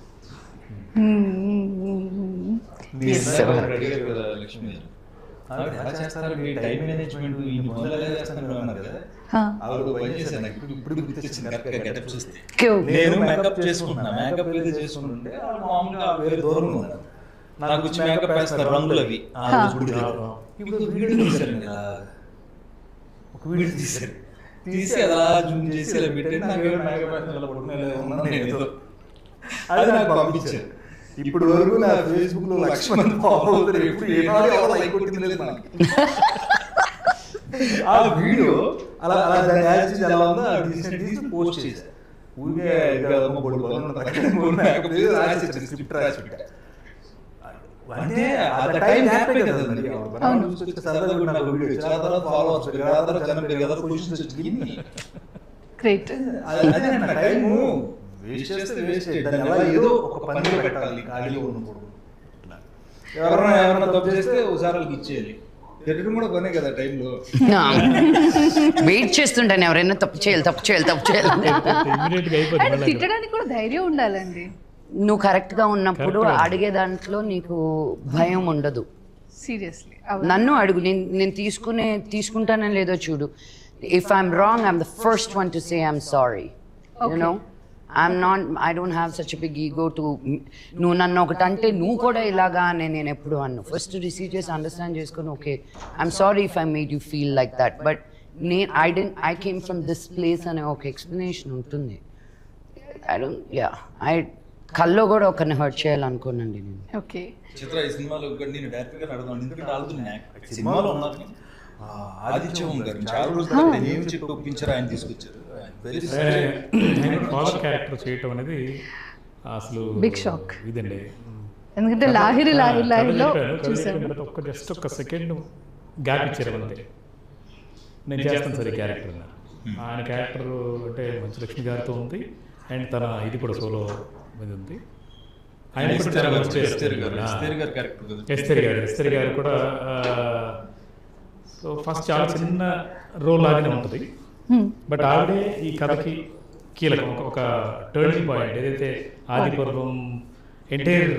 లక్ష్మి ఎలా చేస్తారు టైం మేనేజ్మెంట్, ఇప్పుడు గెటప్ చూస్తే నేను మేకప్ చేసుకుంటున్నా, మేకప్ ఏదో చేసుకుంటుంటే మామూలుగా వేరే దూరంగా ఉన్నారు, నాకు వచ్చి మేకప్ వేస్తారు రంగులు అవి. ఇప్పుడు వీడియో తీశారు, ఒక వీడియో తీశారు, తీసి అలా జూమ్ చేసి ఇలా పెట్టి నాకు మేకప్ వేస్తున్నా, అది నాకు పంపించారు. ఇప్పుడు వరకు నా ఫేస్బుక్ లో లక్ష్మణ్ ఫాలో అవుతారు, ఎప్పుడు ఏనాడు లైక్ కొట్టింది లేదు నాకు. ఆ వీడియో అలా దాని యాక్షన్ ఎలా ఉందో తీసి పోస్ట్ చేశారు. ఊరికే స్క్రిప్ట్ రాసి పెట్టా. అంటే ఆ టైం హ్యాపీ కదండి, సరదాగా కూడా నాకు వీడియో వచ్చిన తర్వాత ఫాలోవర్స్ తర్వాత జనం పెరిగారు, పొజిషన్స్ వచ్చింది. గ్రేట్. అదే నా టైము వేస్ట్ చేస్తే వేస్ట్, దాన్ని ఎలా ఏదో ఒక పనిలో పెట్టాలి, ఖాళీగా ఉన్నప్పుడు. ఎవరైనా తప్పు చేస్తే ఒకసారి వాళ్ళకి ఇచ్చేయాలి. తిట్టడం కూడా పనే కదా టైంలో. వెయిట్ చేస్తుంటాను ఎవరైనా తప్పు చేయాలి. తిట్టడానికి కూడా ధైర్యం ఉండాలండి. నువ్వు కరెక్ట్గా ఉన్నప్పుడు అడిగే దాంట్లో నీకు భయం ఉండదు. సీరియస్లీ నన్ను అడుగు, నేను తీసుకుంటానని లేదో చూడు. If I'm wrong, I'm the first one to say I'm sorry. You know, I don't have such a big ego to నువ్వు నన్ను ఒకటి అంటే నువ్వు కూడా ఇలాగా నేను ఎప్పుడు అన్ను. ఫస్ట్ రిసీవ్ చేసి అండర్స్టాండ్ చేసుకొని okay I'm sorry if I made you feel like that, but I came from this place అనే ఒక ఎక్స్ప్లెనేషన్ ఉంటుంది. కల్లో కూడా ఒకరిని హర్ట్ చేయాలనుకోనండి నేను. ఓకే. చిత్ర ఈ సినిమాలో నేను డైరెక్ట్ గా అడుగుతాను, ఎందుకంటే ఆడుతున్నా సినిమాలో ఉన్నాను. ఆదిత్యం గారు చాలా రోజులు నేను చెప్పి ఒప్పించారు, ఆయన తీసుకొచ్చారు. క్యారెక్టర్ చేయటం అనేది అసలు బిగ్ షాక్ ఇదండి. ఎందుకంటే లాహిరిలో జస్ట్ ఒక సెకండ్ గ్యాప్ ఇచ్చారు అంతే. నేను చేస్తాను సరే క్యారెక్టర్. ఆయన క్యారెక్టర్ అంటే మంచు లక్ష్మి గారితో ఉంది, అండ్ తన ఇది కూడా సోలో మీద ఉంది. ఆయన ఎస్తేరి గారు కూడా. సో ఫస్ట్ చాలా చిన్న రోల్ లాగానే ఉంటుంది, బట్ ఆవిడే ఈ కథకి కీలకం, ఒక టర్నింగ్ పాయింట్. ఏదైతే ఆది పర్వం ఎంటైర్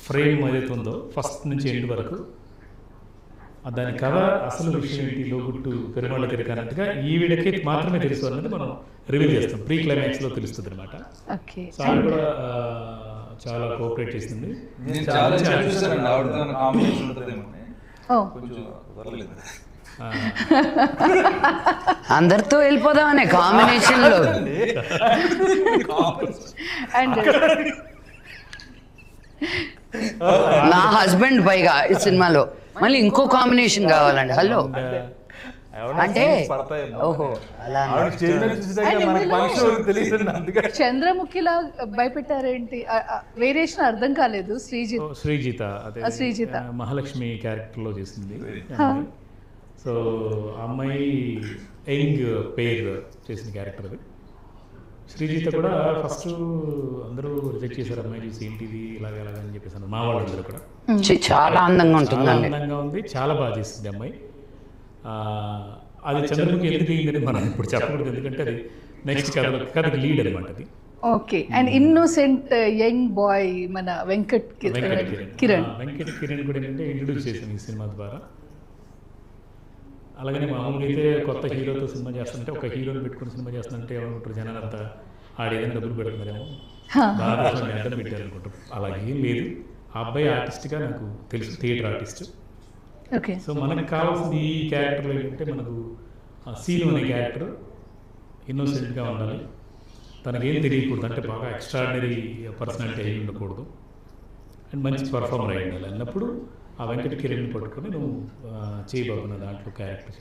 ఫ్రేమ్ ఏదైతే ఉందో ఫస్ట్ నుంచి ఎండ్ వరకు, దాని కథ అసలు విషయం ఏంటి, లోగుట్టు పెరుమాళ్ళ తిరిగి అన్నట్టుగా ఈవిడకి మాత్రమే తెలుసు అన్నది మనం రివీల్ చేస్తాం. ప్రీ క్లైమాక్స్లో తెలుస్తుంది అనమాట. సో ఆవిడ కూడా చాలా కోఆపరేట్ చేసింది. అందరితో వెళ్ళిపోదామనే కాంబినేషన్లో. అండ్ నా హస్బెండ్ పైగా ఈ సినిమాలో మళ్ళీ ఇంకో కాంబినేషన్ కావాలండి. హలో అంటే ఓహో అలా చంద్రముఖిలా భయపెట్టారేంటి? వేరియేషన్ అర్థం కాలేదు. శ్రీజిత అదే శ్రీజిత మహాలక్ష్మి క్యారెక్టర్లో చేసింది. సో అమ్మాయి యంగ్ పేర్ చేసిన క్యారెక్టర్ అది. శ్రీజిత కూడా ఫస్ట్ అందరూ రిజెక్ట్ చేశారు, అమ్మాయి చూసి ఏంటిది ఇలాగ అని చెప్పేసి మా వాళ్ళందరూ కూడా. చాలా అందంగా చాలా అందంగా ఉంది, చాలా బాగా చేసింది అమ్మాయి. అది చంద్రముఖి ఎందుకు అయిందని మనం ఇప్పుడు చెప్పకూడదు, ఎందుకంటే అది నెక్స్ట్ కథకి లీడ్ అనమాట అది. Okay. And innocent young boy మన వెంకట్ కిరణ్ కూడా ఏంటంటే ఇంట్రొడ్యూస్ చేశాను ఈ సినిమా ద్వారా. అలాగనే మామూలుగా అయితే కొత్త హీరోతో సినిమా చేస్తుంటే ఒక హీరోని పెట్టుకుని సినిమా చేస్తుంటే ఏమనుకుంటారు జనాలు అంతా ఆడేదని డబ్బులు పెడుతున్నారేమో, దాదాపు అడ్డం పెట్టారు అనుకుంటారు. అలాగేం లేదు. ఆ అబ్బాయి ఆర్టిస్ట్గా నాకు తెలుసు, థియేటర్ ఆర్టిస్ట్. ఓకే. సో మనకు కావాల్సింది ఈ క్యారెక్టర్లో ఏంటంటే మనకు సీను అనే క్యారెక్టర్ ఇన్నోసెంట్గా ఉండాలి, తనకేం తెలియకూడదు, అంటే బాగా ఎక్స్ట్రాడినరీ పర్సనాలిటీ అయి ఉండకూడదు, అండ్ మంచి పర్ఫార్మర్ అయి ఉండాలి అన్నప్పుడు ఆ వెంకట కిరణ్ని పట్టుకొని నువ్వు చేయబాబు నా దాంట్లో క్యారెక్టర్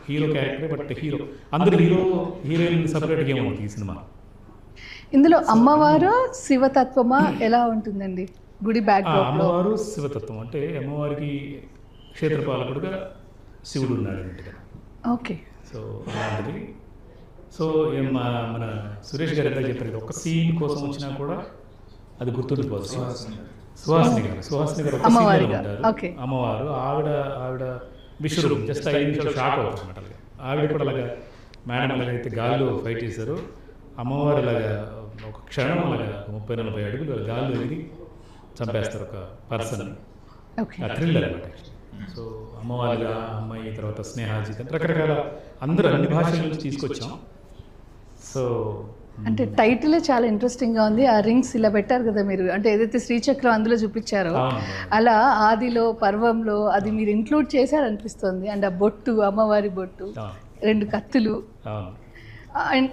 హీరో క్యారెక్టరే. బట్ అందరు హీరోయిన్ సపరేట్గా ఏముంటుంది ఈ సినిమా. ఇందులో అమ్మవారు శివతత్వమా ఎలా ఉంటుందండి? గుడి బ్యాక్ అమ్మవారు శివతత్వం అంటే అమ్మవారికి క్షేత్రపాలకుడుగా శివుడు ఉన్నాడు అన్నట్టుగా. ఓకే. సో అలాంటిది. సో మన సురేష్ గారు ఎంత చెప్పారు, ఒక సీన్ కోసం వచ్చినా కూడా అది గుర్తుండిపోతుంది. సుహాసిని గారు ఉంటారు, అమ్మవారు. ఆవిడ విశ్వరూపం జస్ట్ 5 నిమిషాలు షాక్ అవుతుంది అనమాట. ఆవిడ కూడా అలాగా మేడం అలాగైతే గాల్లో ఫైట్ చేశారు, అమ్మవారు అలాగా ఒక క్షణం అలాగా 30-40 అడుగులు గాల్లో ఎగిరి చంపేస్తారు ఒక పర్సన్. థ్రిల్లర్ అనమాట. సో అమ్మవారిగా అమ్మాయి తర్వాత స్నేహాజీ రకరకాల అందరూ అన్ని భాషల నుంచి తీసుకొచ్చాం. సో అంటే టైటిల్ చాలా ఇంట్రెస్టింగ్ గా ఉంది. ఆ రింగ్స్ ఇలా పెట్టారు కదా మీరు, అంటే ఏదైతే శ్రీచక్రం అందులో చూపించారో అలా ఆదిలో పర్వంలో అది మీరు ఇంక్లూడ్ చేశారనిపిస్తుంది. అండ్ ఆ బొట్టు, అమ్మవారి బొట్టు, 2 కత్తులు,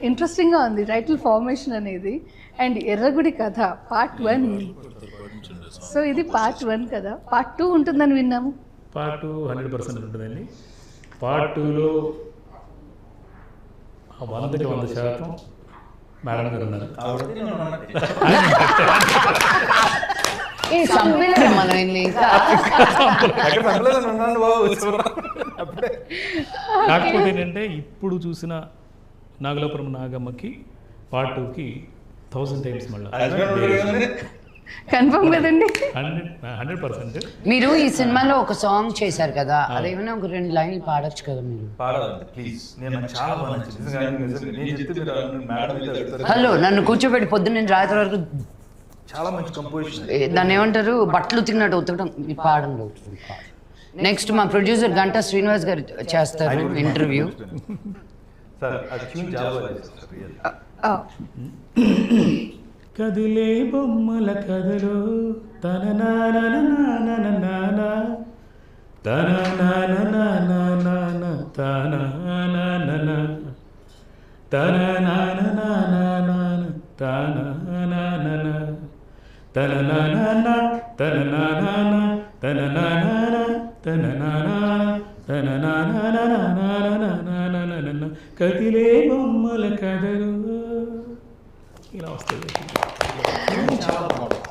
ఇంట్రెస్టింగ్ గా ఉంది టైటిల్ ఫార్మేషన్ అనేది. అండ్ ఎర్రగుడి కథ పార్ట్ 1. సో ఇది పార్ట్ 1 కదా, పార్ట్ 2 ఉంటుందని విన్నాము. పార్ట్ 2 100% ఉంటుందండి. పార్ట్ 2లో 100% మేడం గారు ఉన్నారు. కాకపోతే ఏంటంటే ఇప్పుడు చూసిన నాగలాపురం నాగమ్మకి పార్ట్ 2కి 1000 times మళ్ళీ కన్ఫర్మ్ కదండి. 100%. మీరు ఈ సినిమాలో ఒక సాంగ్ చేశారు కదా, అదేమైనా ఒక 2 లైన్లు పాడొచ్చు కదా మీరు. హలో నన్ను కూర్చోబెట్టి పొద్దున్న రాత్రి వరకు చాలా మంచి కంపోజిషన్. దాన్ని ఏమంటారు, బట్టలు ఉతికినట్టు ఉతకడం. పాడండి. నెక్స్ట్ మా ప్రొడ్యూసర్ గంటా శ్రీనివాస్ గారు చేస్తారు ఇంటర్వ్యూ. కదిలే బొమ్మల కథలో తన కదిలే బొమ్మల కథలు ఇలా వస్తుంది.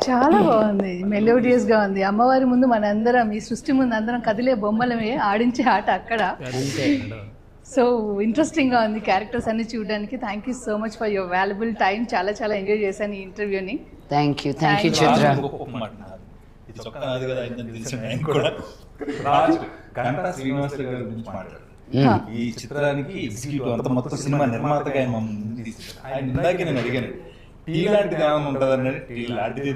చాలా బాగుంది, మెలోడియస్ గా ఉంది. అమ్మవారి ముందు మనందరం, ఈ సృష్టి ముందు అందరం కదిలే బొమ్మలమే, ఆడించే ఆట అక్కడ. సో ఇంట్రెస్టింగ్ గా ఉంది క్యారెక్టర్స్ అన్ని చూడడానికి. Thank you so much for your valuable time. చాలా చాలా ఎంజాయ్ చేశాను ఈ ఇంటర్వ్యూని. థ్యాంక్ యూ చిత్ర. గంటా శ్రీనివాస్ గారి గురించి మాట్లాడారు. ఈ చిత్రానికి ఎగ్జిక్యూటివ్ అంత మొత్తం సినిమా నిర్మాతగా ఆయన ఇందాకే నేను అడిగాను, టీ లాంటిది ఏమైనా ఉంటుంది అన్నాడు. టీ లాంటిది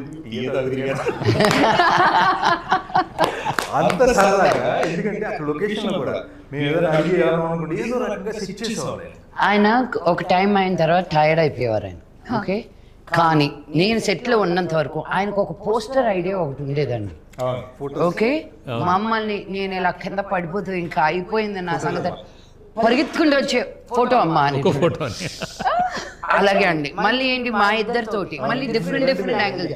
అంత సరదాగా, ఎందుకంటే అక్కడ లొకేషన్ లో కూడా మేము ఏదైనా అడిగి అనుకుంటే ఏదో రకంగా సెట్ చేసేవాళ్ళు. ఆయన ఒక టైం అయిన తర్వాత టైర్డ్ అయిపోయేవారు ఆయన. ఓకే, కానీ నేను సెట్లో ఉన్నంత వరకు ఆయనకు ఒక పోస్టర్ ఐడియా ఒకటి ఉండేదండి. ఓకే, మమ్మల్ని నేను ఇలా కింద పడిపోతుంది ఇంకా అయిపోయింది నా సంగతి, పరిగెత్తుకుంటూ వచ్చే ఫోటో అమ్మా అని. ఒక ఫోటో అని. అలాగే అండి. మళ్ళీ ఏంటి మా ఇద్దరితోటి మళ్ళీ డిఫరెంట్ యాంగిల్.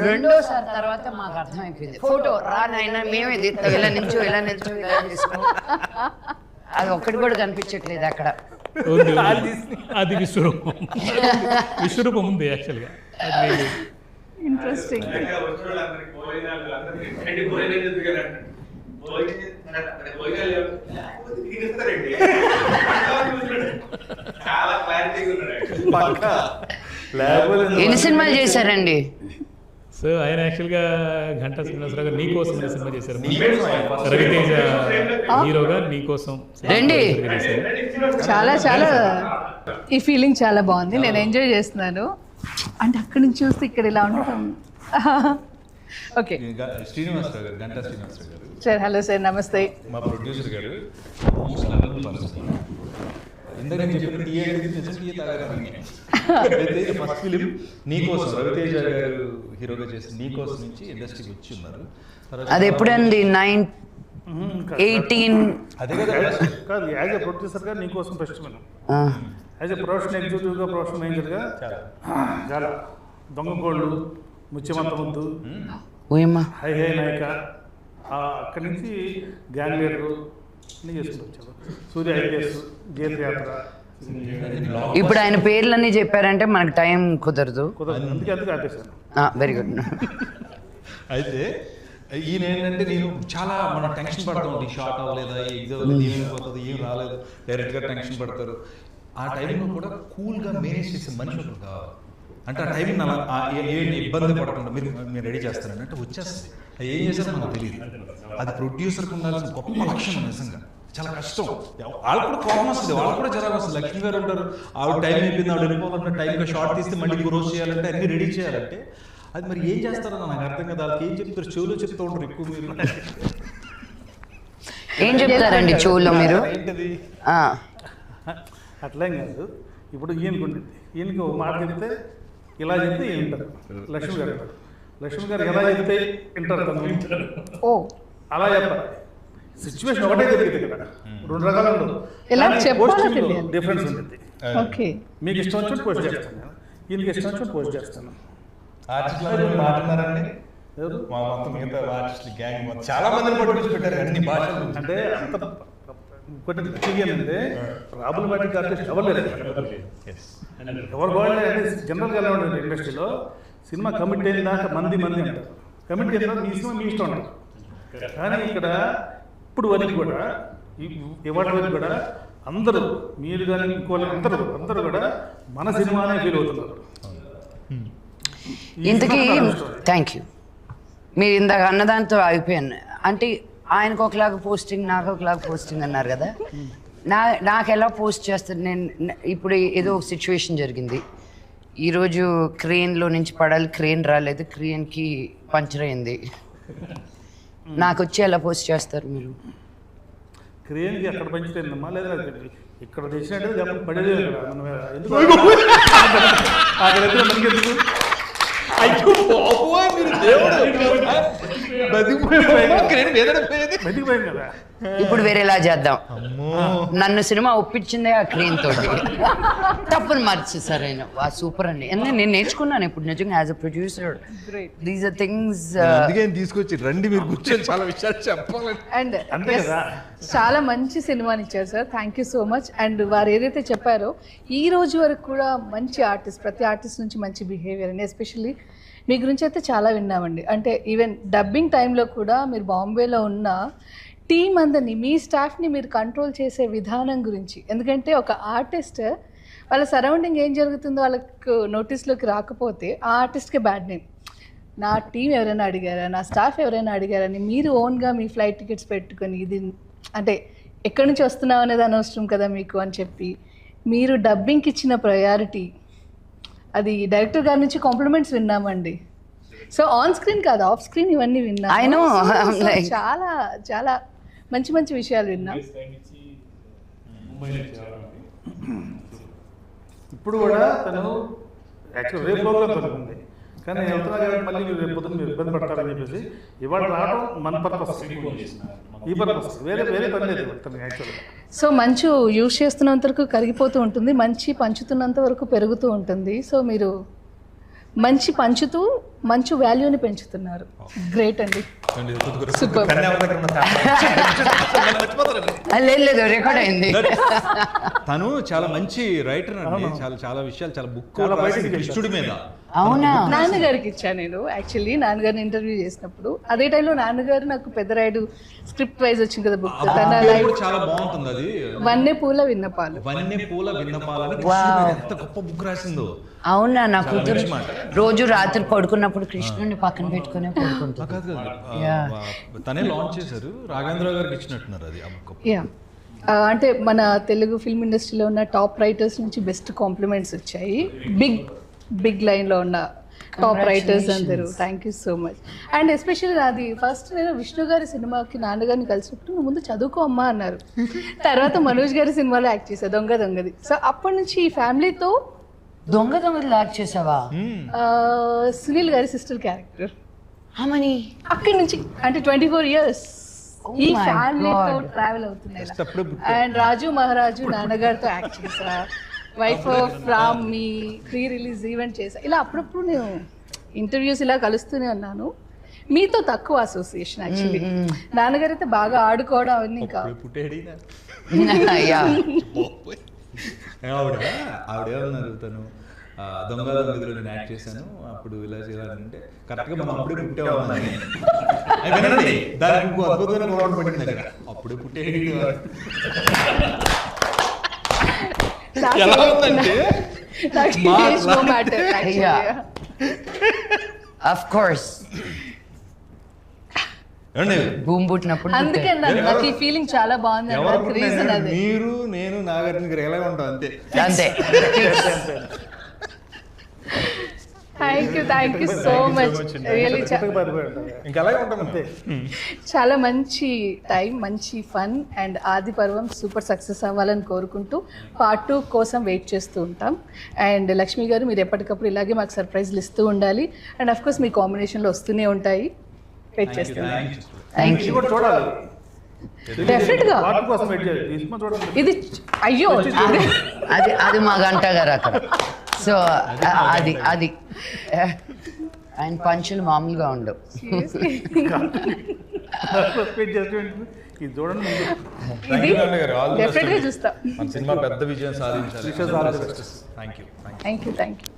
రెండోసారి తర్వాత మాకు అర్థమైపోయింది, ఫోటో రా నాయన మేమే తీస్తాం, ఇలా నిల్చో ఇలా తీసుకో. అది ఒక్కటి కూడా కనిపించట్లేదు అక్కడ. అది విశ్వరూపం. విశ్వరూపం ఉంది యాక్చువల్గా. ఇంట్రెస్టింగ్. ఎన్ని సినిమాలు చేశారండి? సో ఆయన యాక్చువల్గా ఘంటా శ్రీనివాసరావు గారు నీకోసం అనే సినిమా చేశారు. రవితేజ హీరోగా నీకోసం రండి. చాలా చాలా ఈ ఫీలింగ్ చాలా బాగుంది, నేను ఎంజాయ్ చేస్తున్నాను. అంటే అక్కడి నుంచి చూస్తే ఇక్కడ ఇలా ఉంటాం. ఓకే శ్రీనివాసరావు గారు, గంటా శ్రీనివాసరావు గారు సార్. హలో సార్, నమస్తే. మా ప్రొడ్యూసర్ గారు ఇందాక నేను చెప్పిన టీ అయితే ఫస్ట్ ఫిలిం నీకోసం రవితేజ గారు హీరోగా చేసిన నీకోసం నుంచి ఇండస్ట్రీకి వచ్చి ఉన్నారు. అది ఎప్పుడండి? 18 అదే కదా కాదు, యాజ్ ఎ ప్రొడ్యూసర్గా నీకోసం ఫస్ట్ మనం యాజ్ ఎ ప్రొఫెషనల్ ఎగ్జిక్యూటివ్గా ప్రొఫెషనల్ మేనేజర్గా చాలా దొంగకోళ్ళు, ముత్యమంత ముద్దు, హై హై నాయక, అక్కడి నుంచి గ్యాంగ్ లీడరు అన్నీ చేసుకుంటూ వచ్చారు. సూర్య ఐపీఎస్, జీతయాత్ర. ఇప్పుడు ఆయన పేర్లన్నీ చెప్పారంటే మనకు టైం కుదరదు. అందుకే ఆపేశాను. Very good. అయితే ఈయన ఏంటంటే నేను చాలా మనం టెన్షన్ పడతా ఉంటాం, షార్ట్ అవ్వలేదా, ఏమైపోతుంది, ఏం రాలేదు, డైరెక్ట్గా టెన్షన్ పడతారు. ఆ టైంలో కూడా కూల్గా మేనేజ్ చేసే మనిషి ఒకరు కావాలి. అంటే ఆ టైం ఏంటి ఇబ్బంది పడకుండా మీరు రెడీ చేస్తారండి అంటే వచ్చేస్తుంది. అది ఏం చేస్తారో మనకు తెలియదు. అది ప్రొడ్యూసర్కి ఉండాల్సిన గొప్ప లక్షణం. నిజంగా చాలా కష్టం. వాళ్ళు కూడా కోపం వస్తుంది, వాళ్ళు కూడా జరగ వస్తుంది. లక్ష్మి గారు ఉంటారు, ఆవిడ టైం అయిపోయింది, ఆవిడ వెళ్ళిపోవాలంటే టైంగా షార్ట్ తీస్తే మళ్ళీ ఇంకో రోజు చేయాలంటే అన్ని రెడీ చేయాలంటే అది మరి ఏం చేస్తారో నాకు అర్థం కదా. వాళ్ళకి ఏం చెప్తారు, చెవులో చెప్తూ ఉంటారు ఎక్కువ. మీరు ఏం చెప్తారండి చెవులో మీరు? ఏంటది? అట్లేం కాదు. ఇప్పుడు ఈయనకుంటుంది, ఈయనకి ఒక మాట చెప్తే ఇలా చెప్తే వింటారు. లక్ష్మి గారు ఎలా చెప్తే వింటారు తను. ఓ అలా చెప్పాలి. సిచ్యువేషన్ ఒకటే జరిగింది ఇక్కడ, రెండు రకాలు ఉండదు. ఎలా చెప్పాలో తెలియాలి. డిఫరెన్స్ ఉంటుంది. ఓకే, మీకు ఇష్టం వచ్చినట్టు పోస్ట్ చేస్తాను, ఈయనకి ఇష్టం వచ్చినట్టు పోస్ట్ చేస్తాను. ఆర్టిస్టులు మాట్లాడారండి మా మొత్తం మిగతా ఆర్టిస్టులు గ్యాంగ్ మొత్తం చాలా మందిని పట్టుకొచ్చి పెట్టారు అన్ని భాషలు. అంటే అంత ఇంకోటి అంటే ప్రాబ్లమాటిక్ ఆర్టిస్ట్ అవ్వలేదు. ఎవరు బాగుంటే జనరల్గా ఎలా ఉంటుంది ఇండస్ట్రీలో, సినిమా కమిట్ అయిన దాకా మంది అంటారు. కమిట్ అయిన తర్వాత మీ సినిమా మీ ఇష్టం అంటారు. కానీ ఇక్కడ ఇప్పుడు వరకు కూడా ఇవాటి వరకు కూడా అందరూ, మీరు కానీ ఇంకోళ్ళు అందరూ కూడా మన సినిమానే ఫీల్ అవుతున్నారు. ఇంతకీ థ్యాంక్ యూ. మీరు ఇందాక అన్నదాంతో ఆగిపోయాను. అంటే ఆయనకు ఒకలాగా పోస్టింగ్, నాకు ఒకలాగా పోస్టింగ్ అన్నారు కదా. నాకు ఎలా పోస్ట్ చేస్తారు? నేను ఇప్పుడు ఏదో ఒక సిచ్యువేషన్ జరిగింది, ఈరోజు క్రేన్లో నుంచి పడాలి, క్రేన్ రాలేదు, క్రేన్కి పంచర్ అయింది, నాకు వచ్చి ఎలా పోస్ట్ చేస్తారు మీరు? క్రేన్కి ఎక్కడ పంచుతుందమ్మా, లేదా ఇక్కడ తెచ్చినట్టు పడేది మనం ఎందుకు మనకెందుకు బతికిపోయాం కదా. ఇప్పుడు వేరేలా చేద్దాం. నన్ను సినిమా ఒప్పించిందే ఆ క్రేన్ తోటి, తప్పును మార్చేసారు ఆయన. సూపర్ అండి. నేను నేర్చుకున్నాను ఇప్పుడు నిజంగా as a producer. These are things తీసుకొచ్చి రండి మీరు కూర్చొని చాలా విషయాలు చెప్పాలండి. అండ్ చాలా మంచి సినిమాని ఇచ్చారు sir, thank you so much. And వారు ఏదైతే చెప్పారో ఈ రోజు వరకు కూడా మంచి ఆర్టిస్ట్, ప్రతి ఆర్టిస్ట్ నుంచి మంచి బిహేవియర్ అండి. ఎస్పెషల్లీ మీ గురించి అయితే చాలా విన్నామండి. అంటే ఈవెన్ డబ్బింగ్ టైంలో కూడా మీరు బాంబేలో ఉన్న టీం అందరినీ, మీ స్టాఫ్ని మీరు కంట్రోల్ చేసే విధానం గురించి. ఎందుకంటే ఒక ఆర్టిస్ట్ వాళ్ళ సరౌండింగ్ ఏం జరుగుతుందో వాళ్ళకు నోటీస్లోకి రాకపోతే ఆ ఆర్టిస్ట్కి బ్యాడ్ నేమ్. నా టీం ఎవరైనా అడిగారా, నా స్టాఫ్ ఎవరైనా అడిగారని మీరు ఓన్గా మీ ఫ్లైట్ టికెట్స్ పెట్టుకొని, ఇది అంటే ఎక్కడి నుంచి వస్తున్నావు అనేది అనవసరం కదా మీకు అని చెప్పి మీరు డబ్బింగ్కి ఇచ్చిన ప్రయారిటీ, అది డైరెక్టర్ గారి నుంచి కాంప్లిమెంట్స్ విన్నామండి. సో ఆన్ స్క్రీన్ కాదు, ఆఫ్ స్క్రీన్ ఇవన్నీ విన్నాను. చాలా చాలా మంచి మంచి విషయాలు విన్నాం. ఇప్పుడు కూడా తను యాక్చువల్ రేపు ప్రోగ్రామ్ జరుగుతుంది, కానీ నేను వెళ్తున్నా కాబట్టి మళ్ళీ మీరు రేపు పొద్దున్న మీరు ఇబ్బంది పడతారని చెప్పేసి ఇవాళ రావడం మన పర్పస్, ఈ పర్పస్, వేరే వేరే పని లేదు యాక్చువల్గా. సో మంచు యూజ్ చేస్తున్నంత వరకు కరిగిపోతూ ఉంటుంది, మంచి పంచుతున్నంత వరకు పెరుగుతూ ఉంటుంది. సో మీరు మంచి పంచుతూ మంచి వాల్యూని పెంచుతున్నారు. గ్రేట్ అండి, సూపర్. లేదు రికార్డ్ అయింది. తను చాలా మంచి రైటర్ అండి, చాలా చాలా విషయాలు, చాలా బుక్ కృష్ణుడి మీద. అవునా? నాన్నగారికి ఇచ్చా నేను యాక్చువల్లీ, నాన్నగారిని ఇంటర్వ్యూ చేసినప్పుడు. అదే టైంలో నాన్నగారు నాకు పెద్దరాయుడు స్క్రిప్ట్ వైజ్ వచ్చింది కదా బుక్, చాలా బాగుంటుంది అది. వన్నె పూల విన్నపాలు. వన్నె పూల విన్నపాలని ఎంత గొప్ప బుక్ రాసిందో. అవునా? నా కూతురు రోజు రాత్రి పడుకున్నప్పుడు కృష్ణుని పక్కన పెట్టుకునే పడుకుంటుంది. తనే లాంచ్ చేశారు, రాఘవేంద్ర గారికి ఇచ్చినట్టున్నారు అది ఆ బుక్. యా, అంటే మన తెలుగు ఫిల్మ్ ఇండస్ట్రీలో ఉన్న టాప్ రైటర్స్ నుంచి బెస్ట్ కాంప్లిమెంట్స్ వచ్చాయి. బిగ్ లైన్లో ఉన్న టాప్ రైటర్స్ అందరూ. Thank you so much. And especially నాది ఫస్ట్ నేను విష్ణు గారి సినిమాకి నాన్నగారిని కలిసినప్పుడు నువ్వు ముందు చదువుకో అమ్మా అన్నారు. తర్వాత మనోజ్ గారి సినిమాలో యాక్ట్ చేశా, దొంగది. సో అప్పటి నుంచి ఈ ఫ్యామిలీతో దొంగది యాక్ట్ చేసావా? సునీల్ గారి సిస్టర్ క్యారెక్టర్. మనీ అక్కడి నుంచి అంటే 24 years ఈ my ఫ్యామిలీతో God. ట్రావెల్ అవుతున్నాయి. అండ్ రాజు మహారాజు నాన్నగారితో యాక్ట్ చేసా, wife of Ram me pre release event చేసా. ఇలా అప్పుడప్పుడు నేను ఇంటర్వ్యూస్ ఇలా కలుస్తూనే ఉన్నాను. మీతో తక్కువ అసోసియేషన్ యాక్చువల్లీ. నాన్నగారు అయితే బాగా ఆడుకోవడం అవన్నీ ఇంకా ఆవిడేమన్నారు, తను దొంగలో నేను యాక్ట్ చేశాను అప్పుడు ఇలా చేయాలంటే కరెక్ట్గా మనం అప్పుడే పుట్టేవాళ్ళని. దానికి ఇంకో అద్భుతమైన గౌరవం పడింది దగ్గర, అప్పుడే పుట్టేది. ఎలా ఉందంటే ఆఫ్ కోర్స్ భూమి పుట్టినప్పుడు అందుకే నాకు ఈ ఫీలింగ్ చాలా బాగుంది. రీజన్ అది మీరు నేను నాగార్జున గారు ఎలా ఉంటాం అంతే. Thank you so much. Really ఇంకా అలాగే ఉంటాం అంతే. చాలా మంచి టైం, మంచి ఫన్. అండ్ ఆది పర్వం సూపర్ సక్సెస్ అవ్వాలని కోరుకుంటూ Part 2 కోసం వెయిట్ చేస్తూ ఉంటాం. అండ్ లక్ష్మి గారు మీరు ఎప్పటికప్పుడు ఇలాగే మాకు సర్ప్రైజ్లు ఇస్తూ ఉండాలి. అండ్ అఫ్ కోర్స్ మీ కాంబినేషన్లో వస్తూనే ఉంటాయి, వెయిట్ చేస్తున్నాం. Thank you. చూడాలి డెఫినెట్గా ఇది అయ్యో అది మా గంట గారు అక్కడ. సో అది ఆయన పంచులు మామూలుగా ఉండవు. డెఫినెట్గా చూస్తాం. సినిమా పెద్ద విజయం సాధించాలి. Thank you.